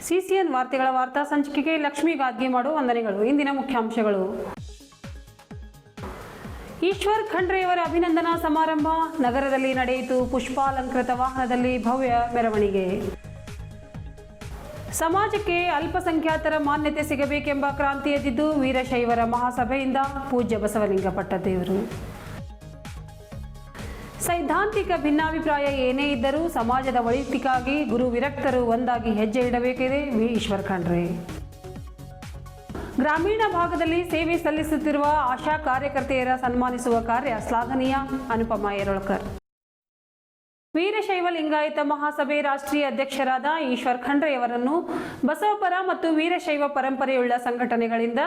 CCN ವಾರ್ತೆಗಳ ವಾರ್ತಾ ಸಂಚಿಕೆಗೆ ಲಕ್ಷ್ಮೀ ಗಾದ್ಗೆ ಮಾಡೋ ವಂದನೆಗಳು. ಇಂದಿನ ಮುಖ್ಯಾಂಶಗಳು. ಈಶ್ವರ್ ಖಂಡ್ರೆಯವರ ಅಭಿನಂದನಾ ಸಮಾರಂಭ ನಗರದಲ್ಲಿ ನಡೆಯಿತು. ಪುಷ್ಪಾಲಂಕೃತ ವಾಹನದಲ್ಲಿ ಭವ್ಯ ಮೆರವಣಿಗೆ. ಸಮಾಜಕ್ಕೆ ಅಲ್ಪಸಂಖ್ಯಾತರ ಮಾನ್ಯತೆ ಸಿಗಬೇಕೆಂಬ ಕ್ರಾಂತಿ ಎದ್ದಿದ್ದು ವೀರಶೈವರ ಮಹಾಸಭೆಯಿಂದ ಪೂಜ್ಯ ಬಸವಲಿಂಗ ಪಟ್ಟದೇವರು. ಸೈದ್ಧಾಂತಿಕ ಭಿನ್ನಾಭಿಪ್ರಾಯ ಏನೇ ಇದ್ದರೂ ಸಮಾಜದ ಒಳಿತಿಗಾಗಿ ಗುರು ವಿರಕ್ತರು ಒಂದಾಗಿ ಹೆಜ್ಜೆ ಇಡಬೇಕಿದೆ ಈಶ್ವರ್ ಖಂಡ್ರೆ. ಗ್ರಾಮೀಣ ಭಾಗದಲ್ಲಿ ಸೇವೆ ಸಲ್ಲಿಸುತ್ತಿರುವ ಆಶಾ ಕಾರ್ಯಕರ್ತೆಯರ ಸನ್ಮಾನಿಸುವ ಕಾರ್ಯ ಶ್ಲಾಘನೀಯ. ಅನುಪಮಾ ಯರೋಳ್ಕರ್. ವೀರಶೈವ ಲಿಂಗಾಯತ ಮಹಾಸಭೆ ರಾಷ್ಟ್ರೀಯ ಅಧ್ಯಕ್ಷರಾದ ಈಶ್ವರ್ ಖಂಡ್ರೆಯವರನ್ನು ಬಸವಪರ ಮತ್ತು ವೀರಶೈವ ಪರಂಪರೆಯುಳ್ಳ ಸಂಘಟನೆಗಳಿಂದ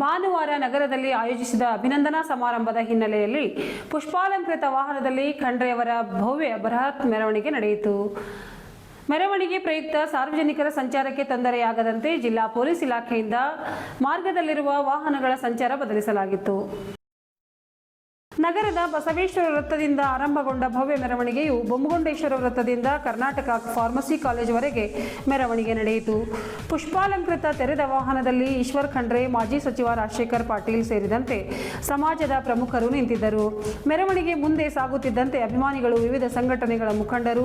ಭಾನುವಾರ ನಗರದಲ್ಲಿ ಆಯೋಜಿಸಿದ ಅಭಿನಂದನಾ ಸಮಾರಂಭದ ಹಿನ್ನೆಲೆಯಲ್ಲಿ ಪುಷ್ಪಾಲಂಕೃತ ವಾಹನದಲ್ಲಿ ಖಂಡ್ರೆಯವರ ಭವ್ಯ ಬೃಹತ್ ಮೆರವಣಿಗೆ ನಡೆಯಿತು. ಮೆರವಣಿಗೆ ಪ್ರಯುಕ್ತ ಸಾರ್ವಜನಿಕರ ಸಂಚಾರಕ್ಕೆ ತೊಂದರೆಯಾಗದಂತೆ ಜಿಲ್ಲಾ ಪೊಲೀಸ್ ಇಲಾಖೆಯಿಂದ ಮಾರ್ಗದಲ್ಲಿರುವ ವಾಹನಗಳ ಸಂಚಾರ ಬದಲಿಸಲಾಗಿತ್ತು. ನಗರದ ಬಸವೇಶ್ವರ ವೃತ್ತದಿಂದ ಆರಂಭಗೊಂಡ ಭವ್ಯ ಮೆರವಣಿಗೆಯು ಬೊಮ್ಮಗೊಂಡೇಶ್ವರ ವೃತ್ತದಿಂದ ಕರ್ನಾಟಕ ಫಾರ್ಮಸಿ ಕಾಲೇಜುವರೆಗೆ ಮೆರವಣಿಗೆ ನಡೆಯಿತು. ಪುಷ್ಪಾಲಂಕೃತ ತೆರೆದ ವಾಹನದಲ್ಲಿ ಈಶ್ವರ್ ಖಂಡ್ರೆ, ಮಾಜಿ ಸಚಿವ ರಾಜಶೇಖರ್ ಪಾಟೀಲ್ ಸೇರಿದಂತೆ ಸಮಾಜದ ಪ್ರಮುಖರು ನಿಂತಿದ್ದರು. ಮೆರವಣಿಗೆ ಮುಂದೆ ಸಾಗುತ್ತಿದ್ದಂತೆ ಅಭಿಮಾನಿಗಳು, ವಿವಿಧ ಸಂಘಟನೆಗಳ ಮುಖಂಡರು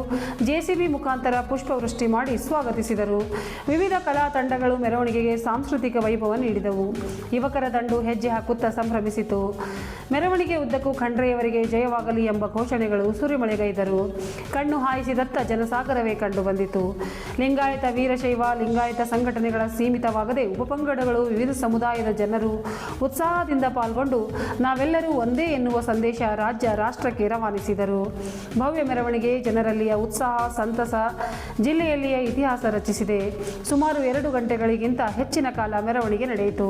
ಜೆಸಿಬಿ ಮುಖಾಂತರ ಪುಷ್ಪವೃಷ್ಟಿ ಮಾಡಿ ಸ್ವಾಗತಿಸಿದರು. ವಿವಿಧ ಕಲಾ ತಂಡಗಳು ಮೆರವಣಿಗೆಗೆ ಸಾಂಸ್ಕೃತಿಕ ವೈಭವ ನೀಡಿದವು. ಯುವಕರ ದಂಡು ಹೆಜ್ಜೆ ಹಾಕುತ್ತಾ ಸಂಭ್ರಮಿಸಿತು. ಮೆರವಣಿಗೆ ಉದ್ದಕ್ಕೂ ಖಂಡ್ರೆಯವರಿಗೆ ಜಯವಾಗಲಿ ಎಂಬ ಘೋಷಣೆಗಳು ಸುರಿಮಳೆಗೈದರು. ಕಣ್ಣು ಹಾಯಿಸಿದತ್ತ ಜನಸಾಗರವೇ ಕಂಡು ಬಂದಿತು. ಲಿಂಗಾಯತ, ವೀರಶೈವ, ಲಿಂಗಾಯತ ಸಂಘಟನೆಗಳ ಸೀಮಿತವಾಗದೆ ಉಪಪಂಗಡಗಳು, ವಿವಿಧ ಸಮುದಾಯದ ಜನರು ಉತ್ಸಾಹದಿಂದ ಪಾಲ್ಗೊಂಡು ನಾವೆಲ್ಲರೂ ಒಂದೇ ಎನ್ನುವ ಸಂದೇಶ ರಾಜ್ಯ ರಾಷ್ಟ್ರಕ್ಕೆ ರವಾನಿಸಿದರು. ಭವ್ಯ ಮೆರವಣಿಗೆ ಜನರಲ್ಲಿಯ ಉತ್ಸಾಹ, ಸಂತಸ ಜಿಲ್ಲೆಯಲ್ಲಿಯ ಇತಿಹಾಸ ರಚಿಸಿದೆ. ಸುಮಾರು 2 ಗಂಟೆಗಳಿಗಿಂತ ಹೆಚ್ಚಿನ ಕಾಲ ಮೆರವಣಿಗೆ ನಡೆಯಿತು.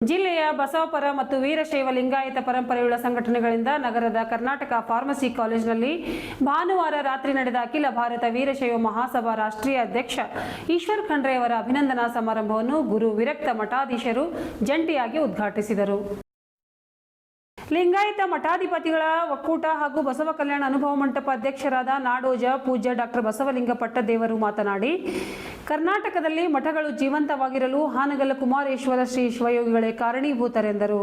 ಜಿಲ್ಲೆಯ ಬಸವಪರ ಮತ್ತು ವೀರಶೈವ ಲಿಂಗಾಯತ ಪರಂಪರೆಯುಳ್ಳ ಸಂಘಟನೆಗಳಿಂದ ನಗರದ ಕರ್ನಾಟಕ ಫಾರ್ಮಸಿ ಕಾಲೇಜಿನಲ್ಲಿ ಭಾನುವಾರ ರಾತ್ರಿ ನಡೆದ ಅಖಿಲ ಭಾರತ ವೀರಶೈವ ಮಹಾಸಭಾ ರಾಷ್ಟ್ರೀಯ ಅಧ್ಯಕ್ಷ ಈಶ್ವರ್ ಖಂಡ್ರೆಯವರ ಅಭಿನಂದನಾ ಸಮಾರಂಭವನ್ನು ಗುರು ವಿರಕ್ತ ಮಠಾಧೀಶರು ಜಂಟಿಯಾಗಿ ಉದ್ಘಾಟಿಸಿದರು. ಲಿಂಗಾಯತ ಮಠಾಧಿಪತಿಗಳ ಒಕ್ಕೂಟ ಹಾಗೂ ಬಸವ ಕಲ್ಯಾಣ ಅನುಭವ ಮಂಟಪ ಅಧ್ಯಕ್ಷರಾದ ನಾಡೋಜ ಪೂಜ್ಯ ಡಾಕ್ಟರ್ ಬಸವಲಿಂಗ ಪಟ್ಟದೇವರು ಮಾತನಾಡಿ, ಕರ್ನಾಟಕದಲ್ಲಿ ಮಠಗಳು ಜೀವಂತವಾಗಿರಲು ಹಾನಗಲ್ಲ ಕುಮಾರೇಶ್ವರ ಶ್ರೀ ಶಿವಯೋಗಿಗಳೇ ಕಾರಣೀಭೂತರೆಂದರು.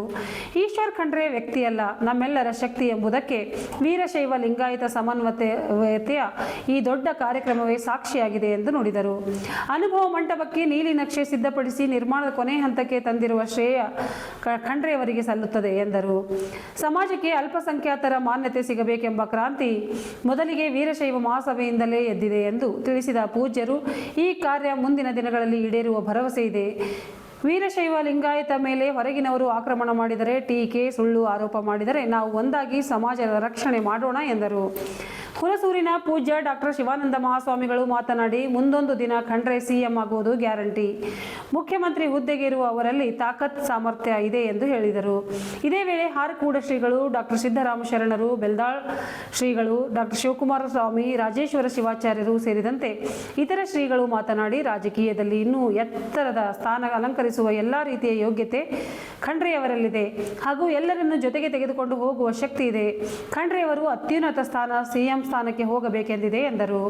ಈಶ್ವರ್ ಖಂಡ್ರೆ ವ್ಯಕ್ತಿಯಲ್ಲ, ನಮ್ಮೆಲ್ಲರ ಶಕ್ತಿ ಎಂಬುದಕ್ಕೆ ವೀರಶೈವ ಲಿಂಗಾಯತ ಸಮನ್ವಯತೆಯ ಈ ದೊಡ್ಡ ಕಾರ್ಯಕ್ರಮವೇ ಸಾಕ್ಷಿಯಾಗಿದೆ ಎಂದು ನುಡಿದರು. ಅನುಭವ ಮಂಟಪಕ್ಕೆ ನೀಲಿ ನಕ್ಷೆ ಸಿದ್ಧಪಡಿಸಿ ನಿರ್ಮಾಣದ ಕೊನೆ ಹಂತಕ್ಕೆ ತಂದಿರುವ ಶ್ರೇಯ ಖಂಡ್ರೆಯವರಿಗೆ ಸಲ್ಲುತ್ತದೆ ಎಂದರು. ಸಮಾಜಕ್ಕೆ ಅಲ್ಪಸಂಖ್ಯಾತರ ಮಾನ್ಯತೆ ಸಿಗಬೇಕೆಂಬ ಕ್ರಾಂತಿ ಮೊದಲಿಗೆ ವೀರಶೈವ ಮಹಾಸಭೆಯಿಂದಲೇ ಎದ್ದಿದೆ ಎಂದು ತಿಳಿಸಿದ ಪೂಜ್ಯರು, ಈ ಕಾರ್ಯ ಮುಂದಿನ ದಿನಗಳಲ್ಲಿ ಈಡೇರುವ ಭರವಸೆ ಇದೆ. ವೀರಶೈವ ಲಿಂಗಾಯತ ಮೇಲೆ ಹೊರಗಿನವರು ಆಕ್ರಮಣ ಮಾಡಿದರೆ, ಟೀಕೆ, ಸುಳ್ಳು ಆರೋಪ ಮಾಡಿದರೆ ನಾವು ಒಂದಾಗಿ ಸಮಾಜದ ರಕ್ಷಣೆ ಮಾಡೋಣ ಎಂದರು. ಹುಲಸೂರಿನ ಪೂಜ್ಯ ಡಾಕ್ಟರ್ ಶಿವಾನಂದ ಮಹಾಸ್ವಾಮಿಗಳು ಮಾತನಾಡಿ, ಮುಂದೊಂದು ದಿನ ಖಂಡ್ರೆ ಸಿಎಂ ಆಗುವುದು ಗ್ಯಾರಂಟಿ. ಮುಖ್ಯಮಂತ್ರಿ ಹುದ್ದೆಗೆ ಇರುವ ಅವರಲ್ಲಿ ತಾಕತ್ ಸಾಮರ್ಥ್ಯ ಇದೆ ಎಂದು ಹೇಳಿದರು. ಇದೇ ವೇಳೆ ಹಾರಕೂಡ ಶ್ರೀಗಳು, ಡಾಕ್ಟರ್ ಸಿದ್ದರಾಮ ಶರಣರು, ಬೆಲ್ದಾಳ್ ಶ್ರೀಗಳು, ಡಾಕ್ಟರ್ ಶಿವಕುಮಾರ ಸ್ವಾಮಿ, ರಾಜೇಶ್ವರ ಶಿವಾಚಾರ್ಯರು ಸೇರಿದಂತೆ ಇತರ ಶ್ರೀಗಳು ಮಾತನಾಡಿ, ರಾಜಕೀಯದಲ್ಲಿ ಇನ್ನೂ ಎತ್ತರದ ಸ್ಥಾನ ಅಲಂಕರಿಸುವ ಎಲ್ಲ ರೀತಿಯ ಯೋಗ್ಯತೆ ಖಂಡ್ರೆಯವರಲ್ಲಿದೆ ಹಾಗೂ ಎಲ್ಲರನ್ನು ಜೊತೆಗೆ ತೆಗೆದುಕೊಂಡು ಹೋಗುವ ಶಕ್ತಿ ಇದೆ. ಖಂಡ್ರೆಯವರು ಅತ್ಯುನ್ನತ ಸ್ಥಾನ ಸಿಎಂ ಸ್ಥಾನಕ್ಕೆ ಹೋಗಬೇಕೆಂದಿದೆ ಎಂದರು.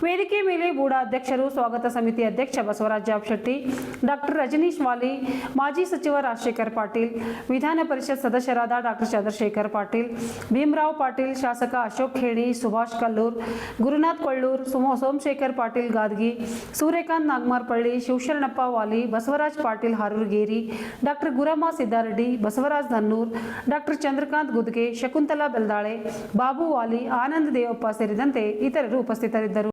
ವೇದಿಕೆ ಮೇಲೆ ಬೂಡಾ ಅಧ್ಯಕ್ಷರು, ಸ್ವಾಗತ ಸಮಿತಿ ಅಧ್ಯಕ್ಷ ಬಸವರಾಜ ಜಾಬಶೆಟ್ಟಿ, ಡಾಕ್ಟರ್ ರಜನೀಶ್ ವಾಲಿ, ಮಾಜಿ ಸಚಿವ ರಾಜಶೇಖರ್ ಪಾಟೀಲ್, ವಿಧಾನ ಪರಿಷತ್ ಸದಸ್ಯರಾದ ಡಾಕ್ಟರ್ ಚಂದ್ರಶೇಖರ್ ಪಾಟೀಲ್, ಭೀಮರಾವ್ ಪಾಟೀಲ್, ಶಾಸಕ ಅಶೋಕ್ ಖೇಣಿ, ಸುಭಾಷ್ ಕಲ್ಲೂರ್, ಗುರುನಾಥ್ ಕೊಳ್ಳೂರ್, ಸೋಮಶೇಖರ್ ಪಾಟೀಲ್ ಗಾದಗಿ, ಸೂರ್ಯಕಾಂತ್ ನಾಗಮಾರ್ಪಳ್ಳಿ, ಶಿವಶರಣಪ್ಪ ವಾಲಿ, ಬಸವರಾಜ್ ಪಾಟೀಲ್ ಹಾರೂರಗೇರಿ, ಡಾಕ್ಟರ್ ಗುರಮ್ಮ ಸಿದ್ದಾರೆಡ್ಡಿ, ಬಸವರಾಜ್ ಧನ್ನೂರ್, ಡಾಕ್ಟರ್ ಚಂದ್ರಕಾಂತ್ ಗುದ್ಗೆ, ಶಕುಂತಲಾ ಬೆಲ್ದಾಳೆ, ಬಾಬು ವಾಲಿ, ಆನಂದ್ ದೇವಪ್ಪ ಸೇರಿದಂತೆ ಇತರರು ಉಪಸ್ಥಿತರಿದ್ದರು.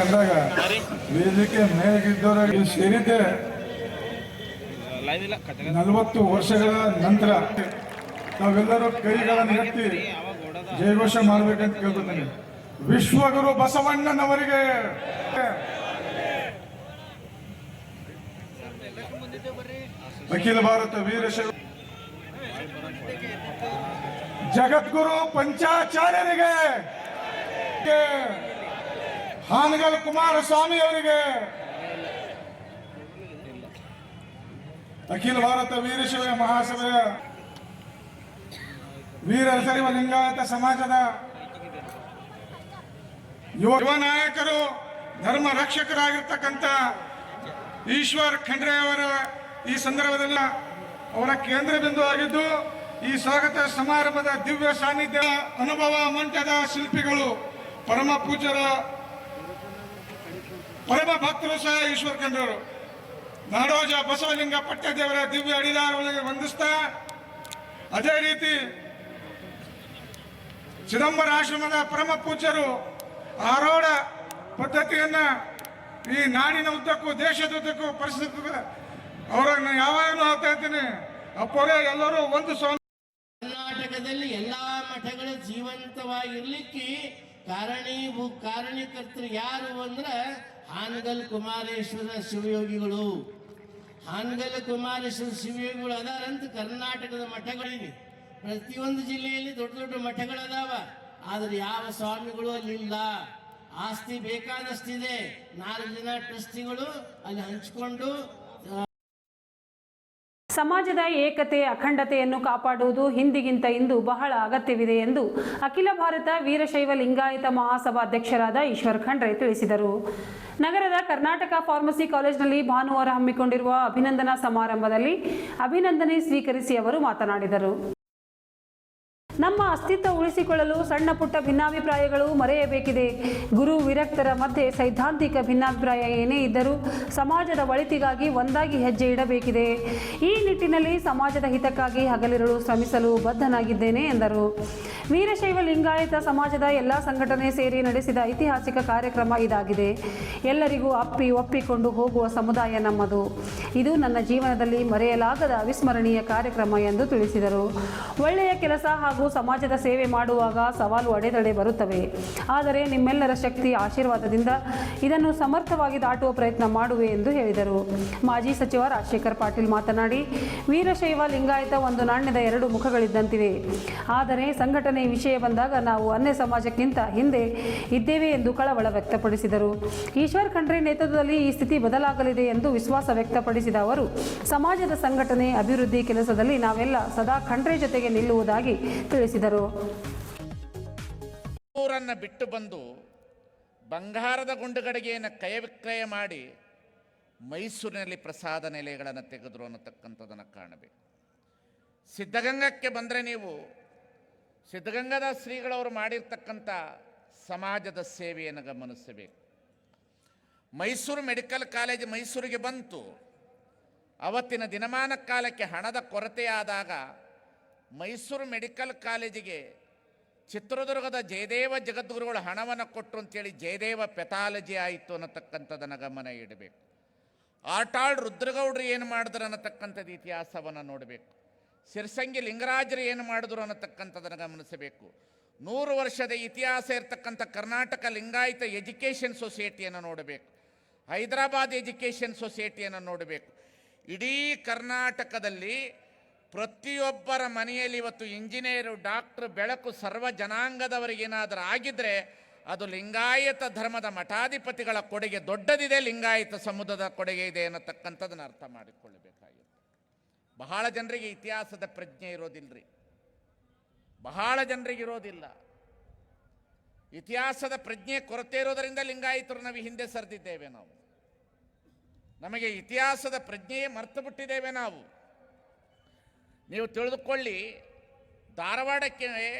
ಅಂದಾಗ ವೇದಿಕೆ ಮೇಲಿದ್ದವರಿಗೆ ಸೇರಿದ್ದೆ 40 ವರ್ಷಗಳ ನಂತರ ನಾವೆಲ್ಲರೂ ಕೈಗಳನ್ನು ಎತ್ತಿ ಜಯಘೋಷ ಮಾಡಬೇಕಂತ ಕೇಳ್ಕೊತೀನಿ. ವಿಶ್ವಗುರು ಬಸವಣ್ಣನವರಿಗೆ, ಅಖಿಲ ಭಾರತ ವೀರಶೈವ ಜಗದ್ಗುರು ಪಂಚಾಚಾರ್ಯರಿಗೆ, ಹಾನಗಲ್ ಕುಮಾರಸ್ವಾಮಿ ಅವರಿಗೆ, ಅಖಿಲ ಭಾರತ ವೀರಶೈವ ಮಹಾಸಭೆಯ ವೀರಶೈವ ಲಿಂಗಾಯತ ಸಮಾಜದ ಯುವ ನಾಯಕರು, ಧರ್ಮ ರಕ್ಷಕರಾಗಿರ್ತಕ್ಕಂಥ ಈಶ್ವರ್ ಖಂಡ್ರೆ ಅವರ ಈ ಸಂದರ್ಭದಲ್ಲಿ ಅವರ ಕೇಂದ್ರ ಬಿಂದು ಆಗಿದ್ದು, ಈ ಸ್ವಾಗತ ಸಮಾರಂಭದ ದಿವ್ಯ ಸಾನ್ನಿಧ್ಯ ಅನುಭವ ಮಂಟದ ಶಿಲ್ಪಿಗಳು, ಪರಮ ಪೂಜ್ಯರ ಪರಮ ಭಕ್ತರು ಸಹ ಈಶ್ವರ್ ಖಂಡ್ರವರು, ನಾಡೋಜ ಬಸವಲಿಂಗ ಪಟ್ಟದೇವರ ದಿವ್ಯ ಅಡಿದಾರಗಳಿಗೆ ವಂದಿಸ್ತಾ, ಅದೇ ರೀತಿ ಚಿದಂಬರ ಆಶ್ರಮದ ಪರಮ ಪೂಜ್ಯರು ಆರೋಢ ಪದ್ಧತಿಯನ್ನ ಈ ನಾಡಿನ ಉದ್ದಕ್ಕೂ ದೇಶದ ಉದ್ದಕ್ಕೂ ಪರಿಸ್ಥಿತಿ ಅವರನ್ನು ಯಾವಾಗಲೂ ಹೇಳ್ತಾ ಇದ್ದೀನಿ, ಅಪ್ಪರೇ ಎಲ್ಲರೂ ಒಂದು ಕರ್ನಾಟಕದಲ್ಲಿ ಎಲ್ಲಾ ಮಠಗಳು ಜೀವಂತವಾಗಿರ್ಲಿಕ್ಕೆ ಕಾರಣೀಕರ್ತರು ಯಾರು ಅಂದ್ರೆ ಹಾನಗಲ್ ಕುಮಾರೇಶ್ವರ ಶಿವಯೋಗಿಗಳು. ಹಾನಗಲ್ ಕುಮಾರೇಶ್ವರ ಶಿವಯೋಗಿಗಳು ಅದಾರಂತ ಕರ್ನಾಟಕದ ಮಠಗಳಿವೆ. ಪ್ರತಿಯೊಂದು ಜಿಲ್ಲೆಯಲ್ಲಿ ದೊಡ್ಡ ದೊಡ್ಡ ಮಠಗಳದಾವ, ಆದ್ರೆ ಯಾವ ಸ್ವಾಮಿಗಳು ಅಲ್ಲಿ ಇಲ್ಲ. ಆಸ್ತಿ ಬೇಕಾದಷ್ಟಿದೆ, 4 ಜನ ಟ್ರಸ್ಟಿಗಳು ಅಲ್ಲಿ ಹಂಚಿಕೊಂಡು ಸಮಾಜದ ಏಕತೆ ಅಖಂಡತೆಯನ್ನು ಕಾಪಾಡುವುದು ಹಿಂದಿಗಿಂತ ಇಂದು ಬಹಳ ಅಗತ್ಯವಿದೆ ಎಂದು ಅಖಿಲ ಭಾರತ ವೀರಶೈವ ಲಿಂಗಾಯತ ಮಹಾಸಭಾ ಅಧ್ಯಕ್ಷರಾದ ಈಶ್ವರ್ ಖಂಡ್ರೆ ತಿಳಿಸಿದರು. ನಗರದ ಕರ್ನಾಟಕ ಫಾರ್ಮಸಿ ಕಾಲೇಜಿನಲ್ಲಿ ಭಾನುವಾರ ಹಮ್ಮಿಕೊಂಡಿರುವ ಅಭಿನಂದನಾ ಸಮಾರಂಭದಲ್ಲಿ ಅಭಿನಂದನೆ ಸ್ವೀಕರಿಸಿ ಅವರು ಮಾತನಾಡಿದರು. ನಮ್ಮ ಅಸ್ತಿತ್ವ ಉಳಿಸಿಕೊಳ್ಳಲು ಸಣ್ಣ ಪುಟ್ಟ ಭಿನ್ನಾಭಿಪ್ರಾಯಗಳು ಮರೆಯಬೇಕಿದೆ. ಗುರು ವಿರಕ್ತರ ಮಧ್ಯೆ ಸೈದ್ಧಾಂತಿಕ ಭಿನ್ನಾಭಿಪ್ರಾಯ ಏನೇ ಇದ್ದರೂ ಸಮಾಜದ ಒಳಿತಿಗಾಗಿ ಒಂದಾಗಿ ಹೆಜ್ಜೆ ಇಡಬೇಕಿದೆ. ಈ ನಿಟ್ಟಿನಲ್ಲಿ ಸಮಾಜದ ಹಿತಕ್ಕಾಗಿ ಹಗಲಿರುಳು ಶ್ರಮಿಸಲು ಬದ್ಧನಾಗಿದ್ದೇನೆ ಎಂದರು. ವೀರಶೈವ ಲಿಂಗಾಯತ ಸಮಾಜದ ಎಲ್ಲ ಸಂಘಟನೆ ಸೇರಿ ನಡೆಸಿದ ಐತಿಹಾಸಿಕ ಕಾರ್ಯಕ್ರಮ ಇದಾಗಿದೆ. ಎಲ್ಲರಿಗೂ ಒಪ್ಪಿಕೊಂಡು ಹೋಗುವ ಸಮುದಾಯ ನಮ್ಮದು. ಇದು ನನ್ನ ಜೀವನದಲ್ಲಿ ಮರೆಯಲಾಗದ ಅವಿಸ್ಮರಣೀಯ ಕಾರ್ಯಕ್ರಮ ಎಂದು ತಿಳಿಸಿದರು. ಒಳ್ಳೆಯ ಕೆಲಸ ಹಾಗೂ ಸಮಾಜದ ಸೇವೆ ಮಾಡುವಾಗ ಸವಾಲು ಅಡೆತಡೆ ಬರುತ್ತವೆ. ಆದರೆ ನಿಮ್ಮೆಲ್ಲರ ಶಕ್ತಿ ಆಶೀರ್ವಾದದಿಂದ ಇದನ್ನು ಸಮರ್ಥವಾಗಿ ದಾಟುವ ಪ್ರಯತ್ನ ಮಾಡುವೆ ಎಂದು ಹೇಳಿದರು. ಮಾಜಿ ಸಚಿವ ರಾಜಶೇಖರ್ ಪಾಟೀಲ್ ಮಾತನಾಡಿ, ವೀರಶೈವ ಲಿಂಗಾಯತ ಒಂದು ನಾಣ್ಯದ 2 ಮುಖಗಳಿದ್ದಂತಿವೆ. ಆದರೆ ಸಂಘಟನೆ ವಿಷಯ ಬಂದಾಗ ನಾವು ಅನ್ಯ ಸಮಾಜಕ್ಕಿಂತ ಹಿಂದೆ ಇದ್ದೇವೆ ಎಂದು ಕಳವಳ ವ್ಯಕ್ತಪಡಿಸಿದರು. ಈಶ್ವರ್ ಖಂಡ್ರೆ ನೇತೃತ್ವದಲ್ಲಿ ಈ ಸ್ಥಿತಿ ಬದಲಾಗಲಿದೆ ಎಂದು ವಿಶ್ವಾಸ ವ್ಯಕ್ತಪಡಿಸಿದ ಅವರು, ಸಮಾಜದ ಸಂಘಟನೆ ಅಭಿವೃದ್ಧಿ ಕೆಲಸದಲ್ಲಿ ನಾವೆಲ್ಲ ಸದಾ ಖಂಡ್ರೆ ಜೊತೆಗೆ ನಿಲ್ಲುವುದಾಗಿ ತಿಳಿಸಿದರು. ಊರನ್ನು ಬಿಟ್ಟು ಬಂದು ಬಂಗಾರದ ಗುಂಡುಗಡಿಗೆಯನ್ನು ಕೈ ವಿಕ್ರಯ ಮಾಡಿ ಮೈಸೂರಿನಲ್ಲಿ ಪ್ರಸಾದ ನೆಲೆಗಳನ್ನು ತೆಗೆದರು ಅನ್ನತಕ್ಕಂಥದ್ದನ್ನು ಕಾಣಬೇಕು. ಸಿದ್ಧಗಂಗಕ್ಕೆ ಬಂದರೆ ನೀವು ಸಿದ್ಧಗಂಗಾದ ಶ್ರೀಗಳವರು ಮಾಡಿರ್ತಕ್ಕಂಥ ಸಮಾಜದ ಸೇವೆಯನ್ನು ಗಮನಿಸಬೇಕು. ಮೈಸೂರು ಮೆಡಿಕಲ್ ಕಾಲೇಜ್ ಮೈಸೂರಿಗೆ ಬಂತು. ಅವತ್ತಿನ ದಿನಮಾನ ಕಾಲಕ್ಕೆ ಹಣದ ಕೊರತೆಯಾದಾಗ ಮೈಸೂರು ಮೆಡಿಕಲ್ ಕಾಲೇಜಿಗೆ ಚಿತ್ರದುರ್ಗದ ಜಯದೇವ ಜಗದ್ಗುರುಗಳು ಹಣವನ್ನು ಕೊಟ್ಟರು ಅಂತೇಳಿ ಜಯದೇವ ಪೆಥಾಲಜಿ ಆಯಿತು ಅನ್ನತಕ್ಕಂಥದ್ದನ್ನು ಗಮನ ಇಡಬೇಕು. ಆಟಾಳ್ ರುದ್ರಗೌಡರು ಏನು ಮಾಡಿದ್ರು ಅನ್ನತಕ್ಕಂಥದ್ದು ಇತಿಹಾಸವನ್ನು ನೋಡಬೇಕು. ಸಿರ್ಸಂಗಿ ಲಿಂಗರಾಜರು ಏನು ಮಾಡಿದ್ರು ಅನ್ನತಕ್ಕಂಥದ್ದನ್ನು ಗಮನಿಸಬೇಕು. 100 ವರ್ಷದ ಇತಿಹಾಸ ಇರತಕ್ಕಂಥ ಕರ್ನಾಟಕ ಲಿಂಗಾಯತ ಎಜುಕೇಷನ್ ಸೊಸೈಟಿಯನ್ನು ನೋಡಬೇಕು. ಹೈದರಾಬಾದ್ ಎಜುಕೇಷನ್ ಸೊಸೈಟಿಯನ್ನು ನೋಡಬೇಕು. ಇಡೀ ಕರ್ನಾಟಕದಲ್ಲಿ ಪ್ರತಿಯೊಬ್ಬರ ಮನೆಯಲ್ಲಿ ಇವತ್ತು ಇಂಜಿನಿಯರು, ಡಾಕ್ಟ್ರು, ಬೆಳಕು ಸರ್ವ ಜನಾಂಗದವರಿಗೇನಾದರೂ ಆಗಿದ್ದರೆ ಅದು ಲಿಂಗಾಯತ ಧರ್ಮದ ಮಠಾಧಿಪತಿಗಳ ಕೊಡುಗೆ ದೊಡ್ಡದಿದೆ, ಲಿಂಗಾಯತ ಸಮುದಾಯದ ಕೊಡುಗೆ ಇದೆ ಅನ್ನತಕ್ಕಂಥದ್ದನ್ನು ಅರ್ಥ ಮಾಡಿಕೊಳ್ಳಬೇಕಾಗಿದೆ. ಬಹಳ ಜನರಿಗೆ ಇತಿಹಾಸದ ಪ್ರಜ್ಞೆ ಇರೋದಿಲ್ಲರಿ, ಬಹಳ ಜನರಿಗೆ ಇರೋದಿಲ್ಲ. ಇತಿಹಾಸದ ಪ್ರಜ್ಞೆ ಕೊರತೆ ಇರೋದರಿಂದ ಲಿಂಗಾಯತರು ನಾವು ಹಿಂದೆ ಸರಿದಿದ್ದೇವೆ. ನಮಗೆ ಇತಿಹಾಸದ ಪ್ರಜ್ಞೆಯೇ ಮರ್ತು ಬಿಟ್ಟಿದ್ದೇವೆ ನಾವು. ನೀವು ತಿಳಿದುಕೊಳ್ಳಿ, ಧಾರವಾಡಕ್ಕೆ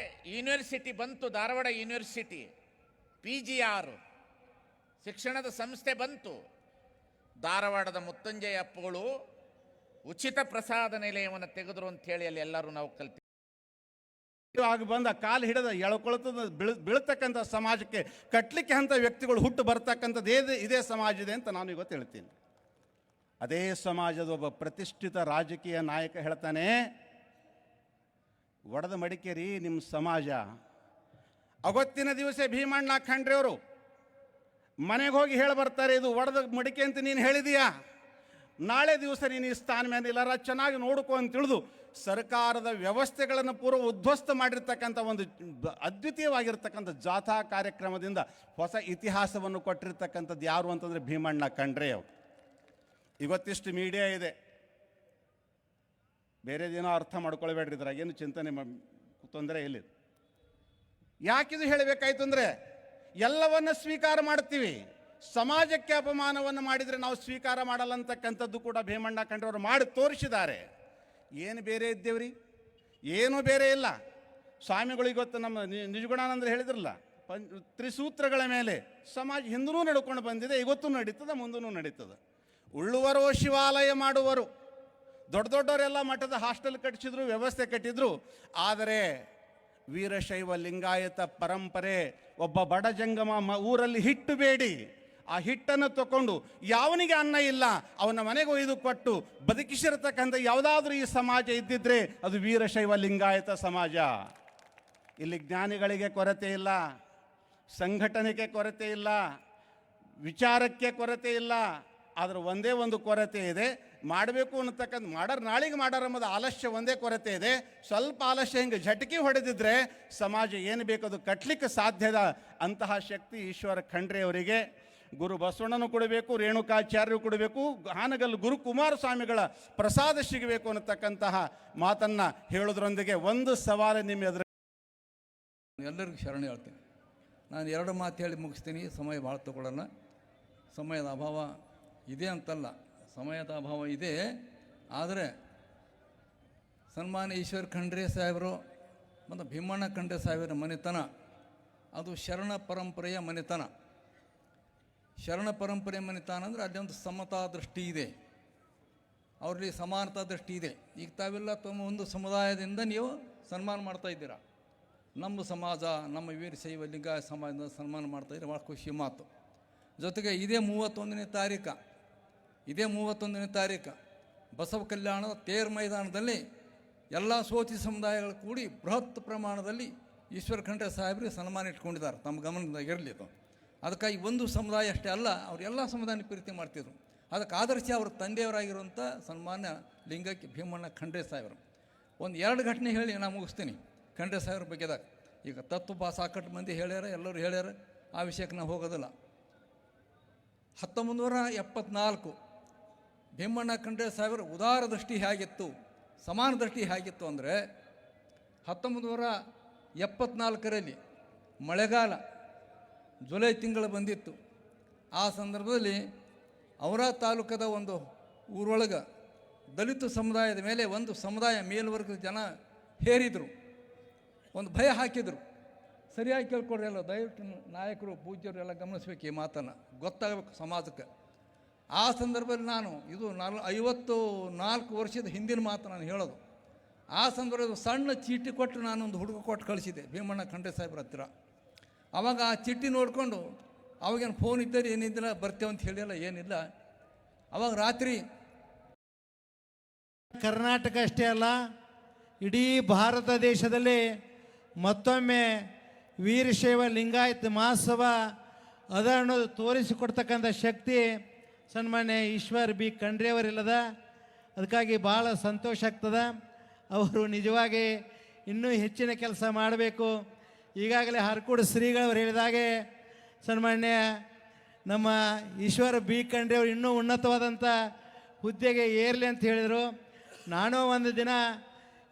ಯೂನಿವರ್ಸಿಟಿ ಬಂತು, ಧಾರವಾಡ ಯೂನಿವರ್ಸಿಟಿ PGR ಶಿಕ್ಷಣದ ಸಂಸ್ಥೆ ಬಂತು. ಧಾರವಾಡದ ಮುತ್ತಂಜಯ ಅಪ್ಪಗಳು ಉಚಿತ ಪ್ರಸಾದ ನಿಲಯವನ್ನು ತೆಗೆದ್ರು ಅಂಥೇಳಿ ಅಲ್ಲಿ ಎಲ್ಲರೂ ನಾವು ಕಲ್ತೀವಿ. ಆಗ ಬಂದ ಕಾಲು ಹಿಡಿದ ಎಳ್ಕೊಳ್ತದ ಬೀಳ್ತಕ್ಕಂಥ ಸಮಾಜಕ್ಕೆ ಕಟ್ಟಲಿಕ್ಕೆ ಅಂತ ವ್ಯಕ್ತಿಗಳು ಹುಟ್ಟು ಬರ್ತಕ್ಕಂಥದ್ದು ಇದೇ ಸಮಾಜ ಇದೆ ಅಂತ ನಾನು ಇವತ್ತು ಹೇಳ್ತೀನಿ. ಅದೇ ಸಮಾಜದ ಒಬ್ಬ ಪ್ರತಿಷ್ಠಿತ ರಾಜಕೀಯ ನಾಯಕ ಹೇಳ್ತಾನೆ, ಒಡೆದ ಮಡಿಕೇರಿ ನಿಮ್ಮ ಸಮಾಜ. ಅವತ್ತಿನ ದಿವಸ ಭೀಮಣ್ಣ ಖಂಡ್ರೆ ಅವರು ಮನೆಗೆ ಹೋಗಿ ಹೇಳಿ ಬರ್ತಾರೆ, ಇದು ಒಡೆದ ಮಡಿಕೆ ಅಂತ ನೀನು ಹೇಳಿದೀಯಾ, ನಾಳೆ ದಿವಸ ನೀನು ಈ ಸ್ಥಾನ ಮೇಲೆ ಇಲ್ಲಾರ ಚೆನ್ನಾಗಿ ನೋಡ್ಕೊ ಅಂತ ತಿಳಿದು ಸರ್ಕಾರದ ವ್ಯವಸ್ಥೆಗಳನ್ನು ಪೂರ್ವ ಉದ್ಧ್ವಸ್ತ ಮಾಡಿರ್ತಕ್ಕಂಥ ಒಂದು ಅದ್ವಿತೀಯವಾಗಿರ್ತಕ್ಕಂಥ ಜಾಥಾ ಕಾರ್ಯಕ್ರಮದಿಂದ ಹೊಸ ಇತಿಹಾಸವನ್ನು ಕೊಟ್ಟಿರ್ತಕ್ಕಂಥದ್ದು ಯಾರು ಅಂತಂದರೆ ಭೀಮಣ್ಣ ಖಂಡ್ರೆ ಅವರು. ಇವತ್ತಿಷ್ಟು ಮೀಡಿಯಾ ಇದೆ, ಬೇರೆದೇನೋ ಅರ್ಥ ಮಾಡ್ಕೊಳ್ಬೇಡ್ರಿ, ಇದ್ರಾಗ ಏನು ಚಿಂತನೆ ತೊಂದರೆ ಇಲ್ಲ. ಯಾಕಿದು ಹೇಳಬೇಕಾಯ್ತು ಅಂದರೆ ಎಲ್ಲವನ್ನ ಸ್ವೀಕಾರ ಮಾಡ್ತೀವಿ, ಸಮಾಜಕ್ಕೆ ಅಪಮಾನವನ್ನು ಮಾಡಿದರೆ ನಾವು ಸ್ವೀಕಾರ ಮಾಡಲ್ಲ ಅಂತಕ್ಕಂಥದ್ದು ಕೂಡ ಭೀಮಣ್ಣ ಖಂಡ್ರೆ ಮಾಡಿ ತೋರಿಸಿದ್ದಾರೆ. ಏನು ಬೇರೆ ಇದ್ದೇವ್ರಿ, ಏನೂ ಬೇರೆ ಇಲ್ಲ. ಸ್ವಾಮಿಗಳು ಇವತ್ತು ನಮ್ಮ ನಿಜಗುಣಾನಂದರು ಹೇಳಿದ್ರಲ್ಲ, ತ್ರಿಸೂತ್ರಗಳ ಮೇಲೆ ಸಮಾಜ ಹಿಂದೂ ನಡ್ಕೊಂಡು ಬಂದಿದೆ, ಇವತ್ತು ನಡೀತದೆ, ಮುಂದೂ ನಡೀತದೆ. ಉಳ್ಳುವರು ಶಿವಾಲಯ ಮಾಡುವರು, ದೊಡ್ಡ ದೊಡ್ಡವರೆಲ್ಲ ಮಠದ ಹಾಸ್ಟೆಲ್ ಕಟ್ಟಿಸಿದ್ರು, ವ್ಯವಸ್ಥೆ ಕಟ್ಟಿದ್ರು. ಆದರೆ ವೀರಶೈವ ಲಿಂಗಾಯತ ಪರಂಪರೆ ಒಬ್ಬ ಬಡ ಜಂಗಮ ಊರಲ್ಲಿ ಹಿಟ್ಟು ಬೇಡಿ ಆ ಹಿಟ್ಟನ್ನು ತಗೊಂಡು ಯಾವನಿಗೆ ಅನ್ನ ಇಲ್ಲ ಅವನ ಮನೆಗೆ ಒಯ್ದು ಕೊಟ್ಟು ಬದುಕಿಸಿರತಕ್ಕಂಥ ಯಾವುದಾದ್ರೂ ಈ ಸಮಾಜ ಇದ್ದಿದ್ರೆ ಅದು ವೀರಶೈವ ಲಿಂಗಾಯತ ಸಮಾಜ. ಇಲ್ಲಿ ಜ್ಞಾನಿಗಳಿಗೆ ಕೊರತೆ ಇಲ್ಲ, ಸಂಘಟನೆಗೆ ಕೊರತೆ ಇಲ್ಲ, ವಿಚಾರಕ್ಕೆ ಕೊರತೆ ಇಲ್ಲ. ಆದರೆ ಒಂದೇ ಒಂದು ಕೊರತೆ ಇದೆ, ಮಾಡಬೇಕು ಅನ್ನತಕ್ಕಂಥ ನಾಳೆಗೆ ಮಾಡಾರ ಎಂಬುದು ಆಲಸ್ಯ ಒಂದೇ ಕೊರತೆ ಇದೆ. ಸ್ವಲ್ಪ ಆಲಸ್ಯ ಹಿಂಗೆ ಝಟಕಿ ಹೊಡೆದಿದ್ರೆ ಸಮಾಜ ಏನು ಬೇಕದು ಕಟ್ಟಲಿಕ್ಕೆ ಸಾಧ್ಯದ ಅಂತಹ ಶಕ್ತಿ ಈಶ್ವರ ಖಂಡ್ರೆ ಅವರಿಗೆ, ಗುರು ಬಸವಣ್ಣನು ಕೊಡಬೇಕು, ರೇಣುಕಾಚಾರ್ಯರು ಕೊಡಬೇಕು, ಹಾನಗಲ್ ಗುರು ಕುಮಾರಸ್ವಾಮಿಗಳ ಪ್ರಸಾದ ಸಿಗಬೇಕು ಅನ್ನತಕ್ಕಂತಹ ಮಾತನ್ನು ಹೇಳೋದ್ರೊಂದಿಗೆ ಒಂದು ಸವಾಲು ನಿಮ್ಮ ಎದುರು. ಎಲ್ಲರಿಗೂ ಶರಣ ಹೇಳ್ತೀನಿ. ನಾನು 2 ಮಾತು ಹೇಳಿ ಮುಗಿಸ್ತೀನಿ, ಸಮಯ ಭಾಳ ತಗೊಳ್ಳಲ್ಲ. ಸಮಯದ ಅಭಾವ ಇದೆ ಅಂತಲ್ಲ, ಸಮಯದ ಅಭಾವ ಇದೆ. ಆದರೆ ಸನ್ಮಾನ್ಯ ಈಶ್ವರ ಖಂಡ್ರೆ ಸಾಹೇಬರು ಮತ್ತು ಭೀಮಣ್ಣ ಖಂಡ್ರೆ ಸಾಹೇಬರ ಮನೆತನ ಅದು ಶರಣ ಪರಂಪರೆಯ ಮನೆತನ. ಶರಣ ಪರಂಪರೆಯ ಮನೆತನ ಅಂದರೆ ಅಲ್ಲೊಂದು ಸಮತಾ ದೃಷ್ಟಿ ಇದೆ, ಅವರಲ್ಲಿ ಸಮಾನತಾ ದೃಷ್ಟಿ ಇದೆ. ಈಗ ತಾವೆಲ್ಲ ತಮ್ಮ ಒಂದು ಸಮುದಾಯದಿಂದ ನೀವು ಸನ್ಮಾನ ಮಾಡ್ತಾ ಇದ್ದೀರಾ. ನಮ್ಮ ಸಮಾಜ, ನಮ್ಮ ವೀರಶೈವ ಲಿಂಗಾಯತ ಸಮಾಜದಿಂದ ಸನ್ಮಾನ ಮಾಡ್ತಾಯಿದ್ರೆ ಭಾಳ ಖುಷಿ ಮಾತು. ಜೊತೆಗೆ ಇದೇ 31ನೇ ತಾರೀಕು ಬಸವ ಕಲ್ಯಾಣದ ತೇರ್ ಮೈದಾನದಲ್ಲಿ ಎಲ್ಲ ಸೋತಿ ಸಮುದಾಯಗಳು ಕೂಡಿ ಬೃಹತ್ ಪ್ರಮಾಣದಲ್ಲಿ ಈಶ್ವರ ಖಂಡ್ರೆ ಸಾಹೇಬರಿಗೆ ಸನ್ಮಾನ ಇಟ್ಕೊಂಡಿದ್ದಾರೆ. ತಮ್ಮ ಗಮನದಾಗ ಇರಲಿ ಅದು. ಅದಕ್ಕಾಗಿ ಒಂದು ಸಮುದಾಯ ಅಷ್ಟೇ ಅಲ್ಲ, ಅವರು ಎಲ್ಲ ಸಮುದಾಯನ ಪ್ರೀತಿ ಮಾಡ್ತಿದ್ರು. ಅದಕ್ಕೆ ಆದರ್ಶ ಅವ್ರ ತಂದೆಯವರಾಗಿರುವಂಥ ಸನ್ಮಾನ್ಯ ಲಿಂಗಕ್ಕೆ ಭೀಮಣ್ಣ ಖಂಡ್ರೆ ಸಾಹೇಬರು. 2 ಘಟನೆ ಹೇಳಿ ನಾನು ಮುಗಿಸ್ತೀನಿ ಖಂಡ್ರೆ ಸಾಹೇಬ್ರ ಬಗ್ಗೆದಾಗ. ಈಗ ತತ್ವ ಸಾಕಷ್ಟು ಮಂದಿ ಹೇಳ್ಯಾರ, ಎಲ್ಲರೂ ಹೇಳ್ಯಾರ, ಆ ವಿಷಯಕ್ಕೆ ನಾವು ಹೋಗೋದಿಲ್ಲ. 1974 ಭೀಮಣ್ಣ ಖಂಡ್ರೆ ಸಾಹೇಬರ ಉದಾರ ದೃಷ್ಟಿ ಹೇಗಿತ್ತು, ಸಮಾನ ದೃಷ್ಟಿ ಹೇಗಿತ್ತು ಅಂದರೆ 1974ರಲ್ಲಿ ಮಳೆಗಾಲ ಜುಲೈ ತಿಂಗಳು ಬಂದಿತ್ತು. ಆ ಸಂದರ್ಭದಲ್ಲಿ ಔರಾ ತಾಲೂಕದ ಒಂದು ಊರೊಳಗೆ ದಲಿತ ಸಮುದಾಯದ ಮೇಲೆ ಒಂದು ಸಮುದಾಯ ಮೇಲ್ವರ್ಗದ ಜನ ಹೇರಿದರು, ಒಂದು ಭಯ ಹಾಕಿದರು. ಸರಿಯಾಗಿ ಕೇಳ್ಕೊಡ್ರಿ ಎಲ್ಲ, ದಯವಿಟ್ಟು ನಾಯಕರು ಪೂಜ್ಯರು ಎಲ್ಲ ಗಮನಿಸ್ಬೇಕು ಈ ಮಾತನ್ನು, ಗೊತ್ತಾಗಬೇಕು ಸಮಾಜಕ್ಕೆ. ಆ ಸಂದರ್ಭದಲ್ಲಿ ನಾನು ಇದು 54 ವರ್ಷದ ಹಿಂದಿನ ಮಾತು ನಾನು ಹೇಳೋದು. ಆ ಸಂದರ್ಭದಲ್ಲಿ ಸಣ್ಣ ಚೀಟಿ ಕೊಟ್ಟು ನಾನೊಂದು ಹುಡುಗ ಕೊಟ್ಟು ಕಳಿಸಿದೆ ಭೀಮಣ್ಣ ಖಂಡ್ರೆ ಸಾಹೇಬ್ರ ಹತ್ತಿರ. ಆವಾಗ ಆ ಚೀಟಿ ನೋಡಿಕೊಂಡು ಅವಾಗೇನು ಫೋನ್ ಇದ್ದರೆ ಏನಿದ್ದಿಲ್ಲ, ಬರ್ತೇವೆ ಅಂತ ಹೇಳಿಲ್ಲ, ಏನಿಲ್ಲ. ಅವಾಗ ರಾತ್ರಿ ಕರ್ನಾಟಕ ಅಷ್ಟೇ ಅಲ್ಲ, ಇಡೀ ಭಾರತ ದೇಶದಲ್ಲಿ ಮತ್ತೊಮ್ಮೆ ವೀರಶೈವ ಲಿಂಗಾಯತ್ ಮಹಾಸಭ ಅದ ಅನ್ನೋದು ತೋರಿಸಿಕೊಡ್ತಕ್ಕಂಥ ಶಕ್ತಿ ಸನ್ಮಾನ್ಯ ಈಶ್ವರ್ ಬಿ ಖಂಡ್ರೆ ಅವರಿಲ್ಲದ. ಅದಕ್ಕಾಗಿ ಭಾಳ ಸಂತೋಷ ಆಗ್ತದೆ. ಅವರು ನಿಜವಾಗಿ ಇನ್ನೂ ಹೆಚ್ಚಿನ ಕೆಲಸ ಮಾಡಬೇಕು. ಈಗಾಗಲೇ ಹರಕೂಡು ಶ್ರೀಗಳವರು ಹೇಳಿದಾಗೆ ಸನ್ಮಾನ್ಯ ನಮ್ಮ ಈಶ್ವರ ಬಿ ಖಂಡ್ರೆ ಅವರು ಇನ್ನೂ ಉನ್ನತವಾದಂಥ ಹುದ್ದೆಗೆ ಏರಲಿ ಅಂತ ಹೇಳಿದರು. ನಾನು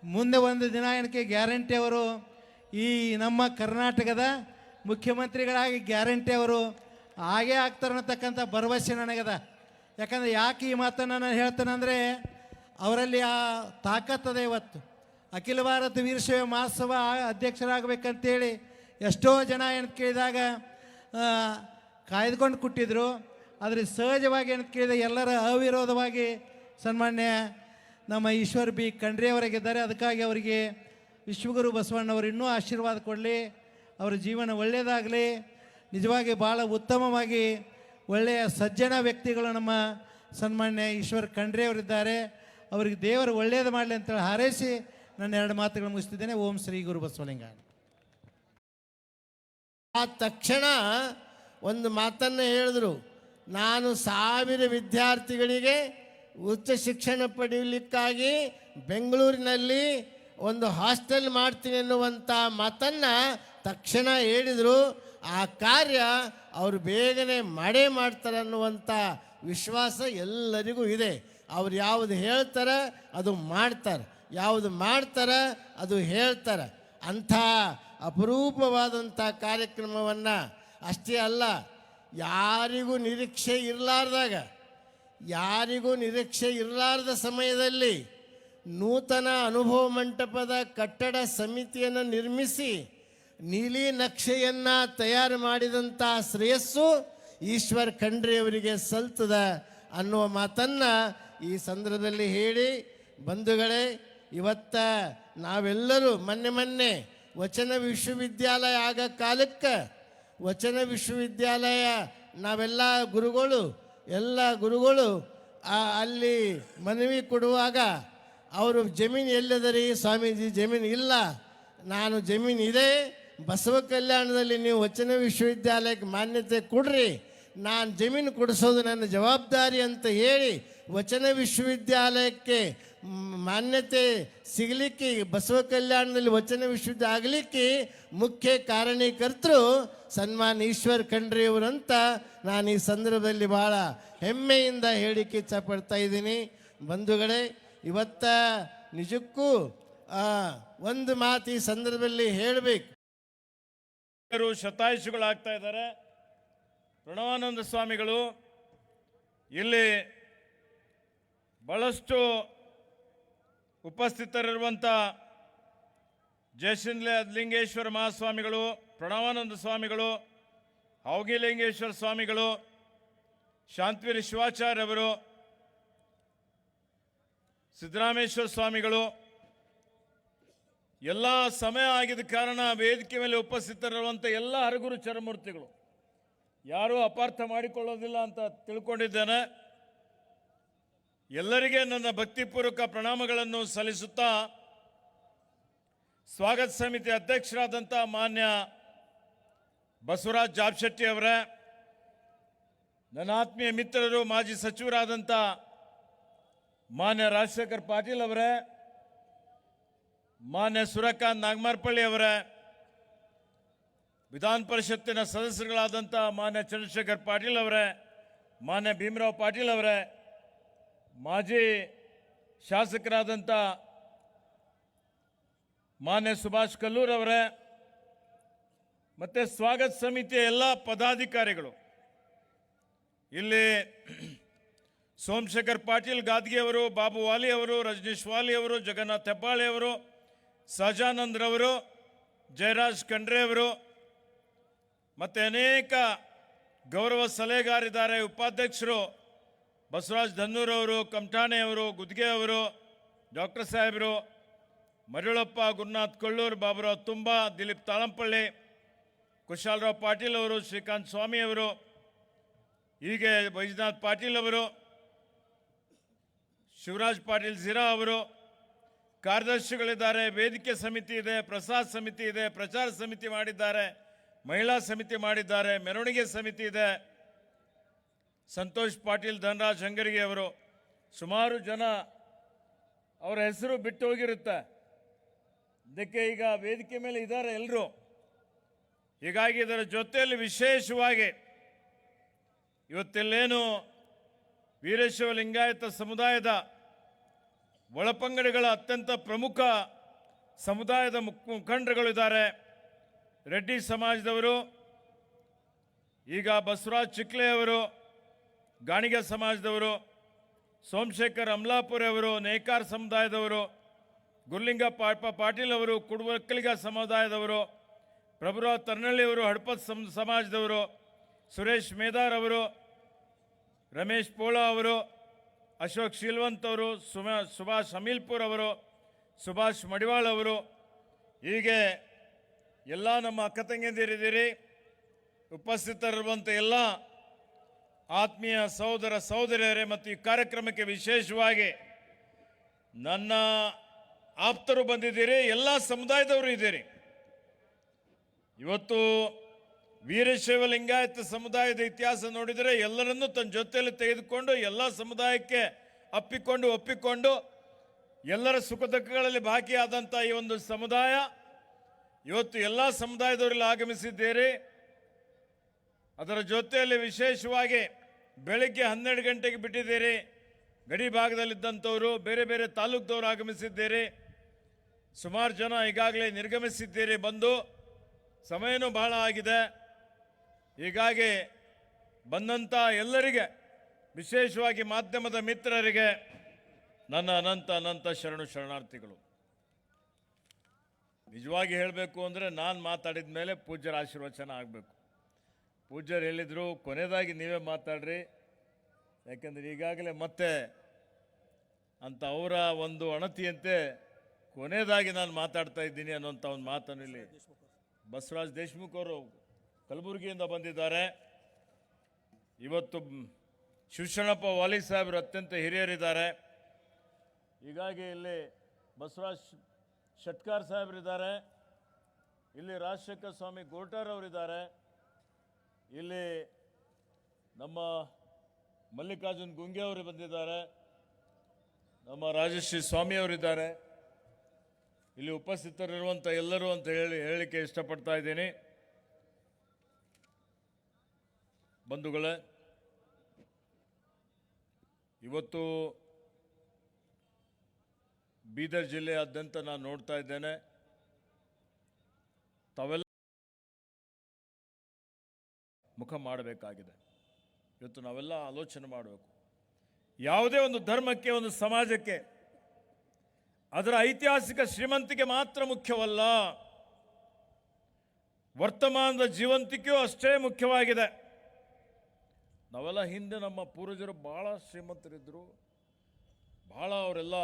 ಮುಂದೆ ಒಂದು ದಿನ ಏನಕ್ಕೆ ಗ್ಯಾರಂಟಿ ಅವರು ಈ ನಮ್ಮ ಕರ್ನಾಟಕದ ಮುಖ್ಯಮಂತ್ರಿಗಳಾಗಿ ಗ್ಯಾರಂಟಿ ಅವರು ಹಾಗೇ ಆಗ್ತಾರೆ ಅನ್ನತಕ್ಕಂಥ ಭರವಸೆ ನನಗದ. ಯಾಕಂದರೆ ಯಾಕೆ ಈ ಮಾತನ್ನು ನಾನು ಹೇಳ್ತೇನೆಂದರೆ ಅವರಲ್ಲಿ ಆ ತಾಕತ್ತದೆ. ಇವತ್ತು ಅಖಿಲ ಭಾರತ ವೀರಶೈವ ಮಹಾಸಭ ಅಧ್ಯಕ್ಷರಾಗಬೇಕಂತೇಳಿ ಎಷ್ಟೋ ಜನ ಏನು ಕೇಳಿದಾಗ ಕಾಯ್ದುಕೊಂಡು ಕೊಟ್ಟಿದ್ರು. ಆದರೆ ಸಹಜವಾಗಿ ಏನು ಕೇಳಿದ ಎಲ್ಲರ ಅವಿರೋಧವಾಗಿ ಸನ್ಮಾನ್ಯ ನಮ್ಮ ಈಶ್ವರ್ ಬಿ ಖಂಡ್ರೆ ಅವರಿಗಿದ್ದಾರೆ. ಅದಕ್ಕಾಗಿ ಅವರಿಗೆ ವಿಶ್ವಗುರು ಬಸವಣ್ಣವರು ಇನ್ನೂ ಆಶೀರ್ವಾದ ಕೊಡಲಿ, ಅವರ ಜೀವನ ಒಳ್ಳೆಯದಾಗಲಿ. ನಿಜವಾಗಿ ಭಾಳ ಉತ್ತಮವಾಗಿ ಒಳ್ಳೆಯ ಸಜ್ಜನ ವ್ಯಕ್ತಿಗಳು ನಮ್ಮ ಸನ್ಮಾನ್ಯ ಈಶ್ವರ್ ಖಂಡ್ರೆ ಅವರಿದ್ದಾರೆ. ಅವರಿಗೆ ದೇವರು ಒಳ್ಳೆಯದು ಮಾಡಲಿ ಅಂತೇಳಿ ಹಾರೈಸಿ ನನ್ನ 2 ಮಾತುಗಳು ಮುಗಿಸ್ತಿದ್ದೇನೆ. ಓಂ ಶ್ರೀ ಗುರು ಬಸವಲಿಂಗ. ಆ ತಕ್ಷಣ ಒಂದು ಮಾತನ್ನು ಹೇಳಿದ್ರು, ನಾನು 1000 ವಿದ್ಯಾರ್ಥಿಗಳಿಗೆ ಉಚ್ಚ ಶಿಕ್ಷಣ ಪಡೆಯಲಿಕ್ಕಾಗಿ ಬೆಂಗಳೂರಿನಲ್ಲಿ ಒಂದು ಹಾಸ್ಟೆಲ್ ಮಾಡ್ತೀನಿ ಅನ್ನುವಂಥ ಮಾತನ್ನು ತಕ್ಷಣ ಹೇಳಿದರು. ಆ ಕಾರ್ಯ ಅವರು ಬೇಗನೆ ಮಾಡೇ ಮಾಡ್ತಾರೆ ಅನ್ನುವಂಥ ವಿಶ್ವಾಸ ಎಲ್ಲರಿಗೂ ಇದೆ. ಅವ್ರು ಯಾವುದು ಹೇಳ್ತಾರೆ ಅದು ಮಾಡ್ತಾರೆ, ಯಾವುದು ಮಾಡ್ತಾರೆ ಅದು ಹೇಳ್ತಾರೆ. ಅಂಥ ಅಪರೂಪವಾದಂಥ ಕಾರ್ಯಕ್ರಮವನ್ನು ಅಷ್ಟೇ ಅಲ್ಲ, ಯಾರಿಗೂ ನಿರೀಕ್ಷೆ ಇರಲಾರ್ದ ಸಮಯದಲ್ಲಿ ನೂತನ ಅನುಭವ ಮಂಟಪದ ಕಟ್ಟಡ ಸಮಿತಿಯನ್ನು ನಿರ್ಮಿಸಿ ನೀಲಿ ನಕ್ಷೆಯನ್ನು ತಯಾರು ಮಾಡಿದಂಥ ಶ್ರೇಯಸ್ಸು ಈಶ್ವರ್ ಖಂಡ್ರೆ ಅವರಿಗೆ ಸಲ್ತದ ಅನ್ನುವ ಮಾತನ್ನು ಈ ಸಂದರ್ಭದಲ್ಲಿ ಹೇಳಿ, ಬಂಧುಗಳೇ, ಇವತ್ತ ನಾವೆಲ್ಲರೂ ಮೊನ್ನೆ ವಚನ ವಿಶ್ವವಿದ್ಯಾಲಯ ಆಗ ಕಾಲಕ್ಕೆ ವಚನ ವಿಶ್ವವಿದ್ಯಾಲಯ ನಾವೆಲ್ಲ ಗುರುಗಳು ಅಲ್ಲಿ ಮನವಿ ಕೊಡುವಾಗ ಅವರು ಜಮೀನು ಎಲ್ಲದರಿ ಸ್ವಾಮೀಜಿ, ಜಮೀನು ಇಲ್ಲ. ನಾನು ಜಮೀನು ಇದೆ, ಬಸವ ಕಲ್ಯಾಣದಲ್ಲಿ ನೀವು ವಚನ ವಿಶ್ವವಿದ್ಯಾಲಯಕ್ಕೆ ಮಾನ್ಯತೆ ಕೊಡ್ರಿ, ನಾನು ಜಮೀನು ಕೊಡಿಸೋದು ನನ್ನ ಜವಾಬ್ದಾರಿ ಅಂತ ಹೇಳಿ ವಚನ ವಿಶ್ವವಿದ್ಯಾಲಯಕ್ಕೆ ಮಾನ್ಯತೆ ಸಿಗಲಿಕ್ಕೆ, ಬಸವ ಕಲ್ಯಾಣದಲ್ಲಿ ವಚನ ವಿಶ್ವವಿದ್ಯಾಲಯ ಆಗಲಿಕ್ಕೆ ಮುಖ್ಯ ಕಾರಣೀಕರ್ತರು ಸನ್ಮಾನ್ ಈಶ್ವರ್ ಖಂಡ್ರೆ ಅವರಂತ ನಾನು ಈ ಸಂದರ್ಭದಲ್ಲಿ ಭಾಳ ಹೆಮ್ಮೆಯಿಂದ ಹೇಳಿಕೆ ಇಚ್ಛಪಡ್ತಾ ಇದ್ದೀನಿ. ಬಂಧುಗಳೇ, ಇವತ್ತ ನಿಜಕ್ಕೂ ಒಂದು ಮಾತು ಈ ಸಂದರ್ಭದಲ್ಲಿ ಹೇಳಬೇಕು. ಶತಾಯುಷಿಗಳಾಗ್ತಾ ಇದ್ದಾರೆ. ಪ್ರಣವಾನಂದ ಸ್ವಾಮಿಗಳು ಇಲ್ಲಿ ಬಹಳಷ್ಟು ಉಪಸ್ಥಿತರಿರುವಂಥ ಜಯಸಿಂಹಲಿಂಗೇಶ್ವರ ಮಹಾಸ್ವಾಮಿಗಳು, ಪ್ರಣವಾನಂದ ಸ್ವಾಮಿಗಳು, ಹೌಗಿಲಿಂಗೇಶ್ವರ ಸ್ವಾಮಿಗಳು, ಶಾಂತವೀರ ಶಿವಾಚಾರ್ಯ ಅವರು, ಸಿದ್ದರಾಮೇಶ್ವರ ಸ್ವಾಮಿಗಳು ಎಲ್ಲ ಸಮಯ ಆಗಿದ ಕಾರಣ ವೇದಿಕೆ ಮೇಲೆ ಉಪಸ್ಥಿತರಿರುವಂಥ ಎಲ್ಲ ಹರಗುರು ಚರಮೂರ್ತಿಗಳು ಯಾರೂ ಅಪಾರ್ಥ ಮಾಡಿಕೊಳ್ಳೋದಿಲ್ಲ ಅಂತ ತಿಳ್ಕೊಂಡಿದ್ದೇನೆ. ಎಲ್ಲರಿಗೆ ನನ್ನ ಭಕ್ತಿಪೂರ್ವಕ ಪ್ರಣಾಮಗಳನ್ನು ಸಲ್ಲಿಸುತ್ತಾ ಸ್ವಾಗತ ಸಮಿತಿ ಅಧ್ಯಕ್ಷರಾದಂಥ ಮಾನ್ಯ ಬಸವರಾಜ್ ಜಾಬಶೆಟ್ಟಿ ಅವರೇ, ನನ್ನ ಆತ್ಮೀಯ ಮಿತ್ರರು ಮಾಜಿ ಸಚಿವರಾದಂಥ ಮಾನ್ಯ ರಾಜಶೇಖರ್ ಪಾಟೀಲ್ ಅವರೇ, ಮಾನ್ಯ ಸೂರ್ಯಕಾಂತ್ ನಾಗಮಾರ್ಪಳ್ಳಿ ಅವರೇ, ವಿಧಾನ ಪರಿಷತ್ತಿನ ಸದಸ್ಯರುಗಳಾದಂಥ ಮಾನ್ಯ ಚಂದ್ರಶೇಖರ್ ಪಾಟೀಲ್ ಅವರೇ, ಮಾನ್ಯ ಭೀಮರಾವ್ ಪಾಟೀಲ್ ಅವರೇ, ಮಾಜಿ ಶಾಸಕರಾದಂಥ ಮಾನ್ಯ ಸುಭಾಷ್ ಕಲ್ಲೂರ್ ಅವರೇ, ಮತ್ತು ಸ್ವಾಗತ ಸಮಿತಿಯ ಎಲ್ಲ ಪದಾಧಿಕಾರಿಗಳು, ಇಲ್ಲಿ ಸೋಮಶೇಖರ್ ಪಾಟೀಲ್ ಗಾದ್ಗೆ ಅವರು, ಬಾಬು ವಾಲಿ ಅವರು, ರಜನೀಶ್ ವಾಲಿ ಅವರು, ಜಗನ್ನಾಥ್ ಹೆಬ್ಬಾಳೆ ಅವರು, ಸಹಜಾನಂದ್ ರವರು, ಜಯರಾಜ್ ಖಂಡ್ರೆ ಅವರು, ಮತ್ತು ಅನೇಕ ಗೌರವ ಸಲಹೆಗಾರಿದ್ದಾರೆ, ಉಪಾಧ್ಯಕ್ಷರು ಬಸವರಾಜ್ ಧನ್ನೂರ್ ಅವರು, ಕಮಠಾಣೆ ಅವರು, ಗುದ್ಗೆ ಅವರು, ಡಾಕ್ಟರ್ ಸಾಹೇಬರು, ಮರಿಯಳಪ್ಪ ಗುರುನಾಥ್ ಕೊಳ್ಳೂರ್, ಬಾಬುರಾವ್ ತುಂಬಾ, ದಿಲೀಪ್ ತಾಳಂಪಳ್ಳಿ, ಕುಶಾಲರಾವ್ ಪಾಟೀಲ್ ಅವರು, ಶ್ರೀಕಾಂತ್ ಸ್ವಾಮಿ ಅವರು, ಹೀಗೆ ವೈಜನಾಥ್ ಪಾಟೀಲ್ ಅವರು, ಶಿವರಾಜ್ ಪಾಟೀಲ್ ಝಿರಾ ಅವರು, ಕಾರ್ಯದರ್ಶಿಗಳಿದ್ದಾರೆ, ವೇದಿಕೆ ಸಮಿತಿ ಇದೆ, ಪ್ರಸಾದ್ ಸಮಿತಿ ಇದೆ, ಪ್ರಚಾರ ಸಮಿತಿ ಮಾಡಿದ್ದಾರೆ, ಮಹಿಳಾ ಸಮಿತಿ ಮಾಡಿದ್ದಾರೆ, ಮೆರವಣಿಗೆ ಸಮಿತಿ ಇದೆ, ಸಂತೋಷ್ ಪಾಟೀಲ್, ಧನರಾಜ್ ಹಂಗರಿಗೆ ಅವರು, ಸುಮಾರು ಜನ ಅವರ ಹೆಸರು ಬಿಟ್ಟು ಹೋಗಿರುತ್ತೆ. ಇದಕ್ಕೆ ಈಗ ವೇದಿಕೆ ಮೇಲೆ ಇದ್ದಾರೆ ಎಲ್ಲರೂ. ಹೀಗಾಗಿ ಇದರ ಜೊತೆಯಲ್ಲಿ ವಿಶೇಷವಾಗಿ ಇವತ್ತೆಲ್ಲೇನು ವೀರಶೈವ ಲಿಂಗಾಯತ ಸಮುದಾಯದ ಒಳಪಂಗಡಿಗಳ ಅತ್ಯಂತ ಪ್ರಮುಖ ಸಮುದಾಯದ ಮುಖಂಡರುಗಳಿದ್ದಾರೆ. ರೆಡ್ಡಿ ಸಮಾಜದವರು, ಈಗ ಬಸವರಾಜ್ ಚಿಕ್ಲೆ ಅವರು, ಗಾಣಿಗ ಸಮಾಜದವರು, ಸೋಮಶೇಖರ್ ಅಮಲಾಪುರ ಅವರು, ನೇಕಾರ ಸಮುದಾಯದವರು, ಗುರುಲಿಂಗ ಪಾಟೀಲ್ ಅವರು, ಕುಡುವಕ್ಕಲಿಗ ಸಮುದಾಯದವರು, ಪ್ರಭುರಾವ್ ತರ್ನಳ್ಳಿ ಅವರು, ಹಡಪತ್ ಸಮಾಜದವರು, ಸುರೇಶ್ ಮೇದಾರ್ ಅವರು, ರಮೇಶ್ ಪೋಳ ಅವರು, ಅಶೋಕ್ ಶೀಲ್ವಂತ್ ಅವರು, ಸುಭಾಷ್ ಅಮೀಲ್ಪುರ್ ಅವರು, ಸುಭಾಷ್ ಮಡಿವಾಳ್ ಅವರು, ಹೀಗೆ ಎಲ್ಲ ನಮ್ಮ ಅಕ್ಕ ತಂಗಿಯಂದಿರಿದ್ದೀರಿ. ಉಪಸ್ಥಿತರಿರುವಂಥ ಎಲ್ಲ ಆತ್ಮೀಯ ಸಹೋದರ ಸಹೋದರಿಯರೇ ಮತ್ತು ಈ ಕಾರ್ಯಕ್ರಮಕ್ಕೆ ವಿಶೇಷವಾಗಿ ನನ್ನ ಆಪ್ತರು ಬಂದಿದ್ದೀರಿ, ಎಲ್ಲ ಸಮುದಾಯದವರು ಇದ್ದೀರಿ. ಇವತ್ತು ವೀರಶೈವ ಲಿಂಗಾಯತ ಸಮುದಾಯದ ಇತಿಹಾಸ ನೋಡಿದರೆ ಎಲ್ಲರನ್ನೂ ತನ್ನ ಜೊತೆಯಲ್ಲಿ ತೆಗೆದುಕೊಂಡು ಎಲ್ಲ ಸಮುದಾಯಕ್ಕೆ ಒಪ್ಪಿಕೊಂಡು ಎಲ್ಲರ ಸುಖ ದುಃಖಗಳಲ್ಲಿ ಭಾಗಿಯಾದಂಥ ಈ ಒಂದು ಸಮುದಾಯ ಇವತ್ತು ಎಲ್ಲ ಸಮುದಾಯದವರಲ್ಲಿ ಆಗಮಿಸಿದ್ದೀರಿ. ಅದರ ಜೊತೆಯಲ್ಲಿ ವಿಶೇಷವಾಗಿ ಬೆಳಗ್ಗೆ 12 ಗಂಟೆಗೆ ಬಿಟ್ಟಿದ್ದೀರಿ. ಗಡಿ ಭಾಗದಲ್ಲಿದ್ದಂಥವರು, ಬೇರೆ ಬೇರೆ ತಾಲೂಕದವರು ಆಗಮಿಸಿದ್ದೀರಿ. ಸುಮಾರು ಜನ ಈಗಾಗಲೇ ನಿರ್ಗಮಿಸಿದ್ದೀರಿ. ಬಂದು ಸಮಯನೂ ಬಹಳ ಆಗಿದೆ. ಹೀಗಾಗಿ ಬಂದಂಥ ಎಲ್ಲರಿಗೆ, ವಿಶೇಷವಾಗಿ ಮಾಧ್ಯಮದ ಮಿತ್ರರಿಗೆ ನನ್ನ ಅನಂತ ಶರಣಾರ್ಥಿಗಳು. ನಿಜವಾಗಿ ಹೇಳಬೇಕು ಅಂದರೆ ನಾನು ಮಾತಾಡಿದ ಮೇಲೆ ಪೂಜ್ಯರ ಆಶೀರ್ವಚನ ಆಗಬೇಕು. ಪೂಜ್ಯರು ಹೇಳಿದರು ಕೊನೆಯದಾಗಿ ನೀವೇ ಮಾತಾಡ್ರಿ, ಯಾಕೆಂದರೆ ಈಗಾಗಲೇ ಮತ್ತೆ ಅಂತ ಅವರ ಒಂದು ಅಣತಿಯಂತೆ ಕೊನೆಯದಾಗಿ ನಾನು ಮಾತಾಡ್ತಾ ಇದ್ದೀನಿ ಅನ್ನೋಂಥ ಒಂದು ಮಾತನ್ನು ಇಲ್ಲಿ ಬಸವರಾಜ್ ದೇಶಮುಖ್ ಅವರು ಕಲಬುರಗಿಯಿಂದ ಬಂದಿದ್ದಾರೆ. ಇವತ್ತು ಶಿವಶರಣಪ್ಪ ವಾಲಿ ಸಾಹೇಬರು ಅತ್ಯಂತ ಹಿರಿಯರಿದ್ದಾರೆ. ಹೀಗಾಗಿ ಇಲ್ಲಿ ಬಸವರಾಜ್ ಶೆಟ್ಕಾರ್ ಸಾಹೇಬರಿದ್ದಾರೆ, ಇಲ್ಲಿ ರಾಜಶೇಖರ ಸ್ವಾಮಿ ಗೋಟಾರ್ ಅವರಿದ್ದಾರೆ, ಇಲ್ಲಿ ನಮ್ಮ ಮಲ್ಲಿಕಾರ್ಜುನ್ ಗುಂಗೆ ಅವರು ಬಂದಿದ್ದಾರೆ, ನಮ್ಮ ರಾಜಶ್ರೀ ಸ್ವಾಮಿ ಅವರಿದ್ದಾರೆ. ಇಲ್ಲಿ ಉಪಸ್ಥಿತರಿರುವಂಥ ಎಲ್ಲರೂ ಅಂತ ಹೇಳಲಿಕ್ಕೆ ಇಷ್ಟಪಡ್ತಾ ಇದ್ದೀನಿ. ಬಂಧುಗಳೇ, ಇವತ್ತು ಬೀದರ್ ಜಿಲ್ಲೆಯಾದ್ಯಂತ ನಾನು ನೋಡ್ತಾ ಇದ್ದೇನೆ, ತಾವೆಲ್ಲ ಮುಖ ಮಾಡಬೇಕಾಗಿದೆ. ಇವತ್ತು ನಾವೆಲ್ಲ ಆಲೋಚನೆ ಮಾಡಬೇಕು. ಯಾವುದೇ ಒಂದು ಧರ್ಮಕ್ಕೆ, ಒಂದು ಸಮಾಜಕ್ಕೆ ಅದರ ಐತಿಹಾಸಿಕ ಶ್ರೀಮಂತಿಕೆ ಮಾತ್ರ ಮುಖ್ಯವಲ್ಲ, ವರ್ತಮಾನದ ಜೀವಂತಿಕೆಯೂ ಅಷ್ಟೇ ಮುಖ್ಯವಾಗಿದೆ. ನಾವೆಲ್ಲ ಹಿಂದೆ ನಮ್ಮ ಪೂರ್ವಜರು ಭಾಳ ಶ್ರೀಮಂತರಿದ್ದರು, ಭಾಳ ಅವರೆಲ್ಲ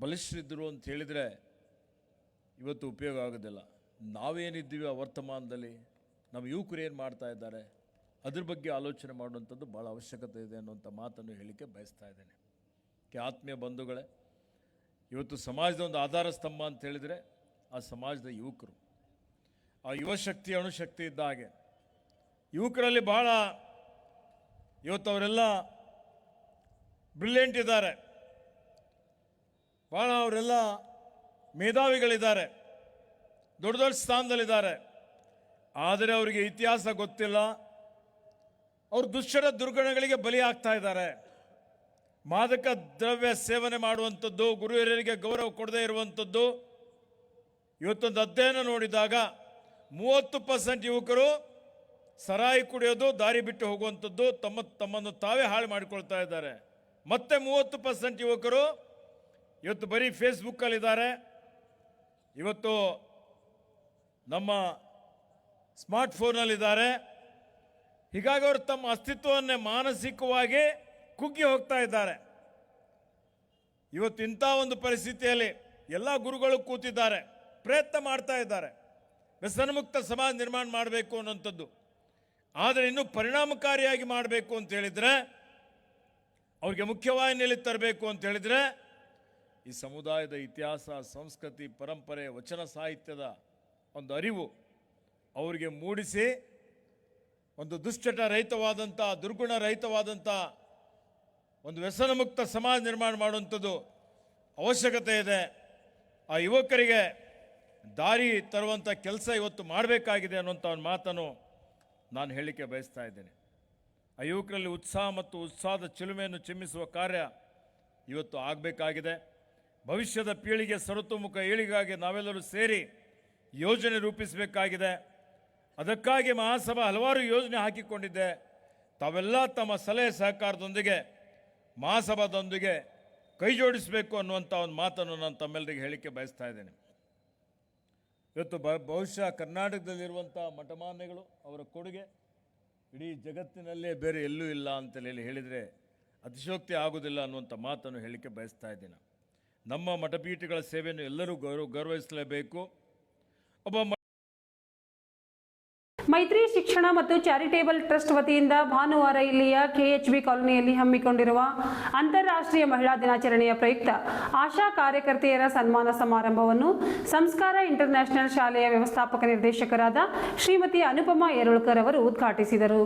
ಬಲಿಷ್ಠರಿದ್ದರು ಅಂತ ಹೇಳಿದರೆ ಇವತ್ತು ಉಪಯೋಗ ಆಗೋದಿಲ್ಲ. ನಾವೇನಿದ್ದೀವಿ ಆ ವರ್ತಮಾನದಲ್ಲಿ, ನಮ್ಮ ಯುವಕರು ಏನು ಮಾಡ್ತಾ ಇದ್ದಾರೆ, ಅದ್ರ ಬಗ್ಗೆ ಆಲೋಚನೆ ಮಾಡುವಂಥದ್ದು ಭಾಳ ಅವಶ್ಯಕತೆ ಇದೆ ಅನ್ನುವಂಥ ಮಾತನ್ನು ಹೇಳಲಿಕ್ಕೆ ಬಯಸ್ತಾ ಇದ್ದೇನೆ. ಆತ್ಮೀಯ ಬಂಧುಗಳೇ, ಇವತ್ತು ಸಮಾಜದ ಒಂದು ಆಧಾರ ಸ್ತಂಭ ಅಂತ ಹೇಳಿದರೆ ಆ ಸಮಾಜದ ಯುವಕರು. ಆ ಯುವಶಕ್ತಿ ಅಣುಶಕ್ತಿ ಇದ್ದ ಹಾಗೆ ಯುವಕರಲ್ಲಿ ಭಾಳ ಇವತ್ತು ಅವರೆಲ್ಲ ಬ್ರಿಲಿಯಂಟ್ ಇದ್ದಾರೆ, ಭಾಳ ಅವರೆಲ್ಲ ಮೇಧಾವಿಗಳಿದ್ದಾರೆ, ದೊಡ್ಡ ದೊಡ್ಡ ಸ್ಥಾನದಲ್ಲಿದ್ದಾರೆ. ಆದರೆ ಅವರಿಗೆ ಇತಿಹಾಸ ಗೊತ್ತಿಲ್ಲ, ಅವರು ದುಶ್ಚರ ದುರ್ಗುಣಗಳಿಗೆ ಬಲಿ ಆಗ್ತಾ ಇದ್ದಾರೆ. ಮಾದಕ ದ್ರವ್ಯ ಸೇವನೆ ಮಾಡುವಂಥದ್ದು, ಗುರು ಹಿರಿಯರಿಗೆ ಗೌರವ ಕೊಡದೇ ಇರುವಂಥದ್ದು. ಇವತ್ತೊಂದು ಅಧ್ಯಯನ ನೋಡಿದಾಗ 30% ಯುವಕರು ಸರಾಯಿ ಕುಡಿಯೋದು, ದಾರಿ ಬಿಟ್ಟು ಹೋಗುವಂಥದ್ದು, ತಮ್ಮನ್ನು ತಾವೇ ಹಾಳು ಮಾಡಿಕೊಳ್ತಾ ಇದ್ದಾರೆ. ಮತ್ತೆ 30% ಯುವಕರು ಇವತ್ತು ಬರೀ ಫೇಸ್ಬುಕ್ಕಲ್ಲಿದ್ದಾರೆ, ಇವತ್ತು ನಮ್ಮ ಸ್ಮಾರ್ಟ್ಫೋನಲ್ಲಿದ್ದಾರೆ. ಹೀಗಾಗಿ ಅವರು ತಮ್ಮ ಅಸ್ತಿತ್ವವನ್ನೇ ಮಾನಸಿಕವಾಗಿ ಕುಗ್ಗಿ ಹೋಗ್ತಾ ಇದ್ದಾರೆ. ಇವತ್ತು ಇಂಥ ಒಂದು ಪರಿಸ್ಥಿತಿಯಲ್ಲಿ ಎಲ್ಲ ಗುರುಗಳು ಕೂತಿದ್ದಾರೆ, ಪ್ರಯತ್ನ ಮಾಡ್ತಾ ಇದ್ದಾರೆ ವ್ಯಸನಮುಕ್ತ ಸಮಾಜ ನಿರ್ಮಾಣ ಮಾಡಬೇಕು ಅನ್ನೋಂಥದ್ದು. ಆದರೆ ಇನ್ನೂ ಪರಿಣಾಮಕಾರಿಯಾಗಿ ಮಾಡಬೇಕು ಅಂತ ಹೇಳಿದರೆ, ಅವ್ರಿಗೆ ಮುಖ್ಯವಾಹಿನಿಯಲ್ಲಿ ತರಬೇಕು ಅಂತ ಹೇಳಿದರೆ, ಈ ಸಮುದಾಯದ ಇತಿಹಾಸ, ಸಂಸ್ಕೃತಿ, ಪರಂಪರೆ, ವಚನ ಸಾಹಿತ್ಯದ ಒಂದು ಅರಿವು ಅವರಿಗೆ ಮೂಡಿಸಿ ಒಂದು ದುಶ್ಚಟ ರಹಿತವಾದಂಥ, ದುರ್ಗುಣ ರಹಿತವಾದಂಥ ಒಂದು ವ್ಯಸನಮುಕ್ತ ಸಮಾಜ ನಿರ್ಮಾಣ ಮಾಡುವಂಥದ್ದು ಅವಶ್ಯಕತೆ ಇದೆ. ಆ ಯುವಕರಿಗೆ ದಾರಿ ತರುವಂಥ ಕೆಲಸ ಇವತ್ತು ಮಾಡಬೇಕಾಗಿದೆ ಅನ್ನುವಂಥ ಒಂದು ಮಾತನ್ನು ನಾನು ಹೇಳಲಿಕ್ಕೆ ಬಯಸ್ತಾ ಇದ್ದೇನೆ. ಆ ಯುವಕರಲ್ಲಿ ಉತ್ಸಾಹ ಮತ್ತು ಉತ್ಸಾಹದ ಚಿಲುಮೆಯನ್ನು ಚಿಮ್ಮಿಸುವ ಕಾರ್ಯ ಇವತ್ತು ಆಗಬೇಕಾಗಿದೆ. ಭವಿಷ್ಯದ ಪೀಳಿಗೆ ಸರ್ವತೋಮುಖ ಏಳಿಗೆಗಾಗಿ ನಾವೆಲ್ಲರೂ ಸೇರಿ ಯೋಜನೆ ರೂಪಿಸಬೇಕಾಗಿದೆ. ಅದಕ್ಕಾಗಿ ಮಹಾಸಭಾ ಹಲವಾರು ಯೋಜನೆ ಹಾಕಿಕೊಂಡಿದ್ದೆ. ತಾವೆಲ್ಲ ತಮ್ಮ ಸಲಹೆ ಸಹಕಾರದೊಂದಿಗೆ ಮಹಾಸಭಾದೊಂದಿಗೆ ಕೈ ಜೋಡಿಸಬೇಕು ಅನ್ನುವಂಥ ಒಂದು ಮಾತನ್ನು ನಾನು ತಮ್ಮೆಲ್ಲರಿಗೆ ಹೇಳಿಕೆ ಬಯಸ್ತಾ ಇದ್ದೇನೆ. ಇವತ್ತು ಬಹುಶಃ ಕರ್ನಾಟಕದಲ್ಲಿರುವಂಥ ಮಠಮಾನ್ಯಗಳು, ಅವರ ಕೊಡುಗೆ ಇಡೀ ಜಗತ್ತಿನಲ್ಲೇ ಬೇರೆ ಎಲ್ಲೂ ಇಲ್ಲ ಅಂತೇಳಿ ಹೇಳಿದರೆ ಅತಿಶಯೋಕ್ತಿ ಆಗೋದಿಲ್ಲ ಅನ್ನುವಂಥ ಮಾತನ್ನು ಹೇಳಿಕೆ ಬಯಸ್ತಾ ಇದ್ದೇನೆ. ನಮ್ಮ ಮಠಪೀಠಗಳ ಸೇವೆಯನ್ನು ಎಲ್ಲರೂ ಗೌರವಿಸಲೇಬೇಕು. ಒಬ್ಬ ಮೈತ್ರಿ ಶಿಕ್ಷಣ ಮತ್ತು ಚಾರಿಟೇಬಲ್ ಟ್ರಸ್ಟ್ ವತಿಯಿಂದ ಭಾನುವಾರ ಇಲ್ಲಿಯ KHB ಕಾಲೋನಿಯಲ್ಲಿ ಹಮ್ಮಿಕೊಂಡಿರುವ ಅಂತಾರಾಷ್ಟ್ರೀಯ ಮಹಿಳಾ ದಿನಾಚರಣೆಯ ಪ್ರಯುಕ್ತ ಆಶಾ ಕಾರ್ಯಕರ್ತೆಯರ ಸನ್ಮಾನ ಸಮಾರಂಭವನ್ನು ಸಂಸ್ಕಾರ ಇಂಟರ್ನ್ಯಾಷನಲ್ ಶಾಲೆಯ ವ್ಯವಸ್ಥಾಪಕ ನಿರ್ದೇಶಕರಾದ ಶ್ರೀಮತಿ ಅನುಪಮಾ ಯರೋಳ್ಕರ್ ಅವರು ಉದ್ಘಾಟಿಸಿದರು.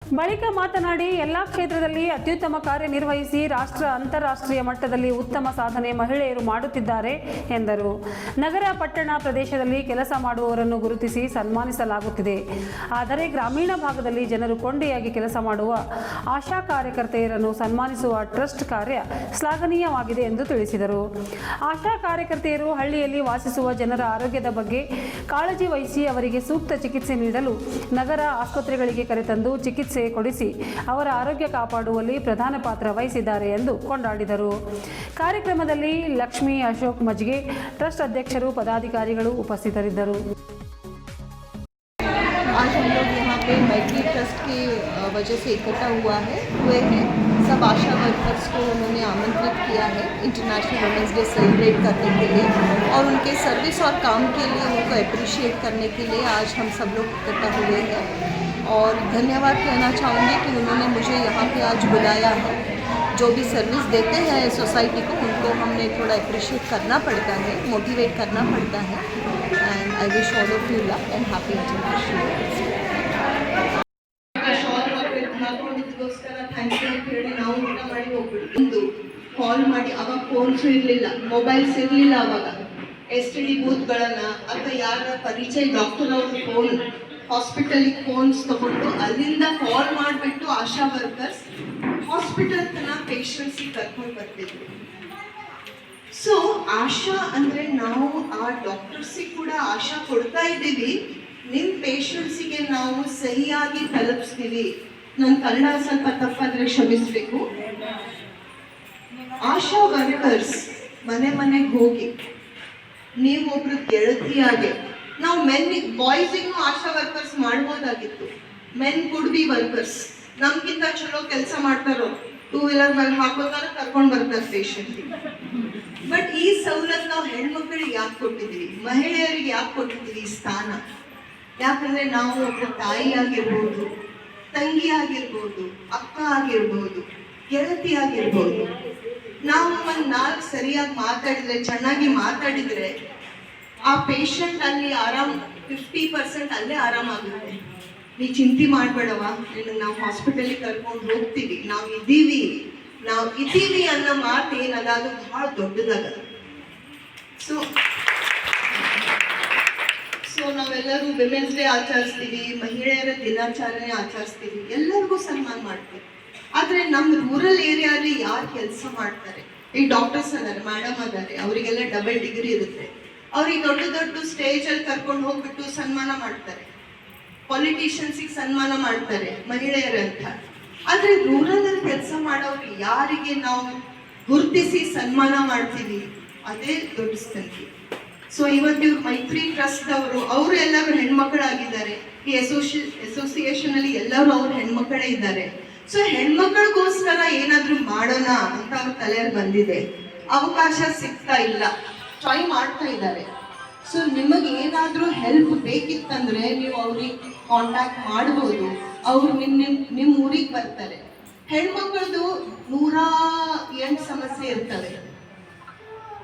ಬಳಿಕ ಮಾತನಾಡಿ ಎಲ್ಲಾ ಕ್ಷೇತ್ರದಲ್ಲಿ ಅತ್ಯುತ್ತಮ ಕಾರ್ಯನಿರ್ವಹಿಸಿ ರಾಷ್ಟ್ರ ಅಂತಾರಾಷ್ಟ್ರೀಯ ಮಟ್ಟದಲ್ಲಿ ಉತ್ತಮ ಸಾಧನೆ ಮಹಿಳೆಯರು ಮಾಡುತ್ತಿದ್ದಾರೆ ಎಂದರು. ನಗರ ಪಟ್ಟಣ ಪ್ರದೇಶದಲ್ಲಿ ಕೆಲಸ ಮಾಡುವವರನ್ನು ಗುರುತಿಸಿ ಸನ್ಮಾನಿಸಲಾಗುತ್ತಿದೆ. ಆದರೆ ಗ್ರಾಮೀಣ ಭಾಗದಲ್ಲಿ ಜನರು ಕೊಂಡಿಯಾಗಿ ಕೆಲಸ ಮಾಡುವ ಆಶಾ ಕಾರ್ಯಕರ್ತೆಯರನ್ನು ಸನ್ಮಾನಿಸುವ ಟ್ರಸ್ಟ್ ಕಾರ್ಯ ಶ್ಲಾಘನೀಯವಾಗಿದೆ ಎಂದು ತಿಳಿಸಿದರು. ಆಶಾ ಕಾರ್ಯಕರ್ತೆಯರು ಹಳ್ಳಿಯಲ್ಲಿ ವಾಸಿಸುವ ಜನರ ಆರೋಗ್ಯದ ಬಗ್ಗೆ ಕಾಳಜಿ ವಹಿಸಿ ಅವರಿಗೆ ಸೂಕ್ತ ಚಿಕಿತ್ಸೆ ನೀಡಲು ನಗರ ಆಸ್ಪತ್ರೆಗಳಿಗೆ ಕರೆತಂದು ಚಿಕಿತ್ಸೆ ಕೊಡಿಸಿ ಅವರ ಆರೋಗ್ಯ ಕಾಪಾಡುವಲ್ಲಿ ಪ್ರಧಾನ ಪಾತ್ರ ವಹಿಸಿದ್ದಾರೆ ಎಂದು ಕೊಂಡಾಡಿದರು. ಕಾರ್ಯಕ್ರಮದಲ್ಲಿ ಲಕ್ಷ್ಮಿ ಅಶೋಕ್ ಮಜ್ಗೆ, ಟ್ರಸ್ಟ್ ಅಧ್ಯಕ್ಷರು, ಪದಾಧಿಕಾರಿಗಳು ಉಪಸ್ಥಿತರಿದ್ದರು. आज हम लोग यहाँ पे मैत्री ट्रस्ट की वजह से इकट्ठा हुए हैं. सब आशा वर्कर्स को उन्होंने आमंत्रित किया है इंटरनेशनल वुमेंस डे सेलिब्रेट करने के लिए और उनके सर्विस और काम के लिए उनको अप्रिशिएट करने के लिए आज हम सब लोग इकट्ठा हुए हैं. और धन्यवाद कहना चाहूँगी कि उन्होंने मुझे यहाँ पे आज बुलाया है. जो भी सर्विस देते हैं सोसाइटी को, उनको हमने थोड़ा अप्रिशिएट करना पड़ता है, मोटिवेट करना पड़ता है. And I wish all of you luck and happy international call ಮಾಡಿ. ಅವಾಗ ಫೋನ್ಸು ಇರಲಿಲ್ಲ, ಮೊಬೈಲ್ಸ್ ಇರಲಿಲ್ಲ. ಅವಾಗ STD ಬೂತ್ಗಳನ್ನ ಅಥವಾ ಯಾರ ಪರಿಚಯ ಡಾಕ್ಟರ್ ಅವ್ರ ಫೋನ್, ಹಾಸ್ಪಿಟಲಿಗೆ ಫೋನ್ಸ್ ತಗೊಂಡು ಅಲ್ಲಿಂದ ಕಾಲ್ ಮಾಡಿಬಿಟ್ಟು ಆಶಾ ವರ್ಕರ್ಸ್ ಹಾಸ್ಪಿಟಲ್ ತನಕ ಪೇಷಂಟ್ಸಿಗೆ ಕರ್ಕೊಂಡು ಬರ್ತಿದ್ರು. ಸೊ ಆಶಾ ಅಂದರೆ ನಾವು ಆ ಡಾಕ್ಟರ್ಸಿಗೆ ಕೂಡ ಆಶಾ ಕೊಡ್ತಾ ಇದ್ದೀವಿ, ನಿಮ್ಮ ಪೇಷಂಟ್ಸಿಗೆ ನಾವು ಸಹಿಯಾಗಿ ತಲುಪಿಸ್ತೀವಿ. ನನ್ನ ಕನ್ನಡ ಸ್ವಲ್ಪ ತಪ್ಪಾದರೆ ಕ್ಷಮಿಸಬೇಕು. ಆಶಾ ವರ್ಕರ್ಸ್ ಮನೆ ಮನೆಗೆ ಹೋಗಿ ನೀವು ಒಬ್ರು ಗೆಳತಿಯಾಗೆ, ನಾವು ಬಾಯ್ಸಿಗೂ ಆಶಾ ವರ್ಕರ್ಸ್ ಮಾಡ್ಬೋದಾಗಿತ್ತು. ಮೆನ್ ಕುಡ್ ಬಿ ವರ್ಕರ್ಸ್, ನಮ್ಗಿಂತ ಚಲೋ ಕೆಲಸ ಮಾಡ್ತಾರೋ, 2 ವೀಲರ್ ಮೇಲೆ ಹಾಕೋತಾರ ಕರ್ಕೊಂಡು ಬರ್ತಾರೆ ಪೇಷಂಟ್ಗೆ. ಬಟ್ ಈ ಸವಲತ್ತು ನಾವು ಹೆಣ್ಮಕ್ಳಿಗೆ ಯಾಕೆ ಕೊಟ್ಟಿದ್ವಿ, ಮಹಿಳೆಯರಿಗೆ ಯಾಕೆ ಕೊಟ್ಟಿದ್ವಿ ಈ ಸ್ಥಾನ? ಯಾಕಂದ್ರೆ ನಾವು ಒಬ್ಬ ತಾಯಿ ಆಗಿರ್ಬೋದು, ತಂಗಿ ಆಗಿರ್ಬೋದು, ಅಕ್ಕ ಆಗಿರ್ಬೋದು, ಗೆಳತಿ ಆಗಿರ್ಬೋದು, ನಾವು ನಾಲ್ಕು ಸರಿಯಾಗಿ ಮಾತಾಡಿದ್ರೆ, ಚೆನ್ನಾಗಿ ಮಾತಾಡಿದ್ರೆ ಆ ಪೇಷಂಟ್ ಅಲ್ಲಿ ಆರಾಮ್ 50% ಅಲ್ಲೇ ಆರಾಮಾಗುತ್ತೆ. ನೀ ಚಿಂತೆ ಮಾಡಬೇಡವ, ನಿನ್ನ ನಾವು ಹಾಸ್ಪಿಟಲಿಗೆ ಕರ್ಕೊಂಡು ಹೋಗ್ತೀವಿ, ನಾವು ಇದ್ದೀವಿ ಅನ್ನೋ ಮಾತು ಏನದ, ಅದು ಬಹಳ ದೊಡ್ಡದಾಗದ. ಸೊ ನಾವೆಲ್ಲರೂ ವಿಮೆನ್ಸ್ ಡೇ ಆಚರಿಸ್ತೀವಿ, ಮಹಿಳೆಯರ ದಿನಾಚರಣೆ ಆಚರಿಸ್ತೀವಿ, ಎಲ್ಲರಿಗೂ ಸನ್ಮಾನ ಮಾಡ್ತೀವಿ. ಆದ್ರೆ ನಮ್ಮ ರೂರಲ್ ಏರಿಯಾದಲ್ಲಿ ಯಾರು ಕೆಲಸ ಮಾಡ್ತಾರೆ, ಈ ಡಾಕ್ಟರ್ಸ್ ಅದಾರೆ, ಮೇಡಮ್ ಅದಾರೆ, ಅವರಿಗೆಲ್ಲ ಡಬಲ್ ಡಿಗ್ರಿ ಇರುತ್ತೆ, ಅವ್ರಿಗೆ ದೊಡ್ಡ ದೊಡ್ಡ ಸ್ಟೇಜ್ ಅಲ್ಲಿ ಕರ್ಕೊಂಡು ಹೋಗ್ಬಿಟ್ಟು ಸನ್ಮಾನ ಮಾಡ್ತಾರೆ. ಪೊಲಿಟಿಷಿಯನ್ಸಿಗೆ ಸನ್ಮಾನ ಮಾಡ್ತಾರೆ ಮಹಿಳೆಯರಂತ. ಆದ್ರೆ ರೂರಲ್ ಅಲ್ಲಿ ಕೆಲಸ ಮಾಡೋರು ಯಾರಿಗೆ ನಾವು ಗುರುತಿಸಿ ಸನ್ಮಾನ ಮಾಡ್ತೀವಿ, ಅದೇ ದೊಡ್ಡ ಸಂಖ್ಯೆ. ಸೊ ಇವತ್ತು ಇವ್ರು ಮೈತ್ರಿ ಟ್ರಸ್ಟ್ ಅವರು ಎಲ್ಲರೂ ಹೆಣ್ಮಕ್ಳಾಗಿದ್ದಾರೆ. ಈ ಅಸೋಸಿಯೇಷನ್ ಅಲ್ಲಿ ಎಲ್ಲರೂ ಅವ್ರ ಹೆಣ್ಮಕ್ಕಳೇ ಇದ್ದಾರೆ. ಸೊ ಹೆಣ್ಮಕ್ಳಿಗೋಸ್ಕರ ಏನಾದ್ರು ಮಾಡೋಣ ಅಂತ ಅವ್ರ ತಲೆಯಲ್ಲಿ ಬಂದಿದೆ. ಅವಕಾಶ ಸಿಗ್ತಾ ಇಲ್ಲ, ಟ್ರೈ ಮಾಡ್ತಾ ಇದ್ದಾರೆ. ಸೊ ನಿಮಗೆ ಏನಾದರೂ ಹೆಲ್ಪ್ ಬೇಕಿತ್ತಂದ್ರೆ ನೀವು ಅವ್ರಿಗೆ ಕಾಂಟ್ಯಾಕ್ಟ್ ಮಾಡ್ಬೋದು. ಅವ್ರು ನಿಮ್ಮ ಊರಿಗೆ ಬರ್ತಾರೆ. ಹೆಣ್ಮಕ್ಳದು 108 ಸಮಸ್ಯೆ ಇರ್ತವೆ.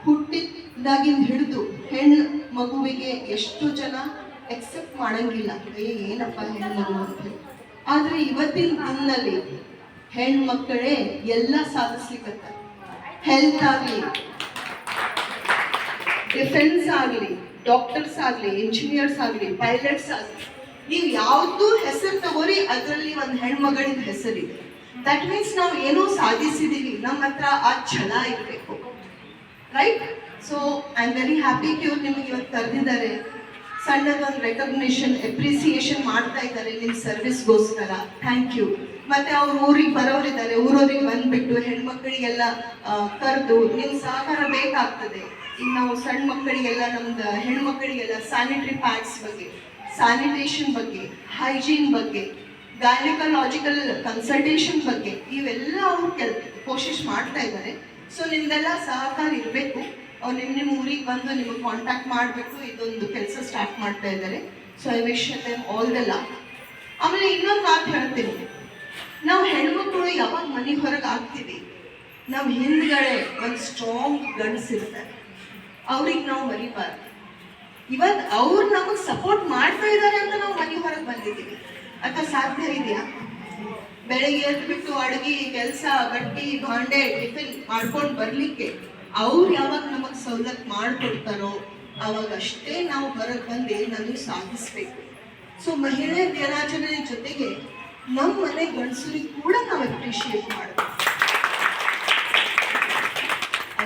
ಹುಟ್ಟಿದಾಗಿಂದ ಹಿಡಿದು ಹೆಣ್ಣು ಮಗುವಿಗೆ ಎಷ್ಟು ಜನ ಎಕ್ಸೆಪ್ಟ್ ಮಾಡಂಗಿಲ್ಲ, ಏನಪ್ಪ ಹೆಣ್ಮಗು ಅಂತ ಹೇಳಿ. ಆದ್ರೆ ಇವತ್ತಿನ ದಿನದಲ್ಲಿ ಹೆಣ್ಮಕ್ಕಳೇ ಎಲ್ಲ ಸಾಧಿಸ್ಲಿಕ್ಕೆ, ಹೆಲ್ತ್ ಆಗಲಿ, ಡಿಫೆನ್ಸ್ ಆಗಲಿ, ಡಾಕ್ಟರ್ಸ್ ಆಗಲಿ, ಇಂಜಿನಿಯರ್ಸ್ ಆಗಲಿ, ಪೈಲಟ್ಸ್ ಆಗಲಿ, ನೀವು ಯಾವ್ದು ಹೆಸರು ತಗೋರಿ ಅದರಲ್ಲಿ ಒಂದು ಹೆಣ್ಮಗಳಿನ ಹೆಸರಿದೆ. ದಟ್ ಮೀನ್ಸ್ ನಾವು ಏನೋ ಸಾಧಿಸಿದೀವಿ, ನಮ್ಮ ಹತ್ರ ಆ ಛಲ ಇರಬೇಕು, right? So I am very happy ಇವ್ರು ನಿಮಗೆ ಇವತ್ತು ಕರೆದಿದ್ದಾರೆ. ಸಣ್ಣದೊಂದು ರೆಕಗ್ನಿಷನ್, ಅಪ್ರಿಸಿಯೇಷನ್ ಮಾಡ್ತಾ ಇದ್ದಾರೆ ನಿಮ್ಮ ಸರ್ವಿಸ್ಗೋಸ್ಕರ. Thank you. ಮತ್ತೆ ಅವ್ರ ಊರಿಗೆ ಬರೋರಿದ್ದಾರೆ, ಊರವ್ರಿಗೆ ಬಂದ್ಬಿಟ್ಟು ಹೆಣ್ಮಕ್ಳಿಗೆಲ್ಲ ಕರೆದು ನಿಮ್ಮ ಸಹಕಾರ ಬೇಕಾಗ್ತದೆ. ಈಗ ನಾವು ಸಣ್ಣ ಮಕ್ಕಳಿಗೆಲ್ಲ, ನಮ್ದು ಹೆಣ್ಮಕ್ಳಿಗೆಲ್ಲ ಸ್ಯಾನಿಟರಿ ಪ್ಯಾಡ್ಸ್ ಬಗ್ಗೆ, ಸ್ಯಾನಿಟೇಷನ್ ಬಗ್ಗೆ, ಹೈಜೀನ್ ಬಗ್ಗೆ, ಗೈನಕಾಲಜಿಕಲ್ ಕನ್ಸಲ್ಟೇಷನ್ ಬಗ್ಗೆ ಇವೆಲ್ಲ ಅವರು ಕೋಶಿಶ್ ಮಾಡ್ತಾ ಇದ್ದಾರೆ. ಸೊ ನಿಮ್ದೆಲ್ಲ ಸಹಕಾರ ಇರಬೇಕು. ಅವ್ರು ನಿಮ್ಮ ಊರಿಗೆ ಬಂದು ನಿಮಗೆ ಕಾಂಟ್ಯಾಕ್ಟ್ ಮಾಡಬೇಕು, ಇದೊಂದು ಕೆಲಸ ಸ್ಟಾರ್ಟ್ ಮಾಡ್ತಾ ಇದ್ದಾರೆ. So I wish them all the luck. ಆಮೇಲೆ ಇನ್ನೊಂದು ಮಾತು ಹೇಳ್ತೀನಿ, ನಾವು ಹೆಣ್ಮಕ್ಳು ಯಾವಾಗ ಮನೆ ಹೊರಗೆ ಆಗ್ತೀವಿ, ನಾವು ಹಿಂದ್ಗಡೆ ಒಂದು ಸ್ಟ್ರಾಂಗ್ ಗಂಡಸಿರ್ತಾರೆ, ಅವ್ರಿಗೆ ನಾವು ಮರಿಬಾರ್ದು. ಇವತ್ತು ಅವ್ರು ನಮಗೆ ಸಪೋರ್ಟ್ ಮಾಡ್ತಾ ಇದ್ದಾರೆ ಅಂತ ನಾವು ಮನೆ ಹೊರಗೆ ಬಂದಿದ್ದೀವಿ. ಅಥವಾ ಸಾಧ್ಯ ಇದೆಯಾ? ಬೆಳಗ್ಗೆ ಎದ್ದು ಬಿಟ್ಟು ಅಡುಗೆ ಕೆಲಸ, ಬಟ್ಟಿ, ಭಾಂಡೆ, ಟಿಫಿನ್ ಮಾಡ್ಕೊಂಡು ಬರ್ಲಿಕ್ಕೆ ಅವ್ರು ಯಾವಾಗ ನಮಗೆ ಸವಲತ್ತು ಮಾಡಿಕೊಡ್ತಾರೋ ಅವಾಗ ಅಷ್ಟೇ ನಾವು ಹೊರಗೆ ಬಂದು ನನಗೆ ಸಾಧಿಸ್ಬೇಕು. ಸೊ ಮಹಿಳೆಯರ ದಿನಾಚರಣೆ ಜೊತೆಗೆ ನಮ್ಮ ಮನೆ ಗಂಡಸರಿಗೆ ಕೂಡ ನಾವು ಅಪ್ರಿಷಿಯೇಟ್ ಮಾಡಬೇಕು.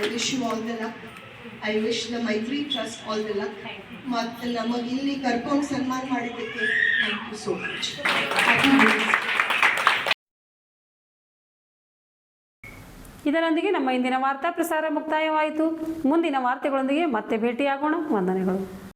I wish you all the luck. I wish the Maitri trust all the luck. ಮತ್ತು ನಮಗೆ ಇಲ್ಲಿ ಕರ್ಕೊಂಡು ಸನ್ಮಾನ ಮಾಡಿದ್ದಕ್ಕೆ ಥ್ಯಾಂಕ್ ಯು ಸೋ ಮಚ್. ಇದರೊಂದಿಗೆ ನಮ್ಮ ಇಂದಿನ ವಾರ್ತಾ ಪ್ರಸಾರ ಮುಕ್ತಾಯವಾಯಿತು. ಮುಂದಿನ ವಾರ್ತೆಗಳೊಂದಿಗೆ ಮತ್ತೆ ಭೇಟಿಯಾಗೋಣ. ವಂದನೆಗಳು.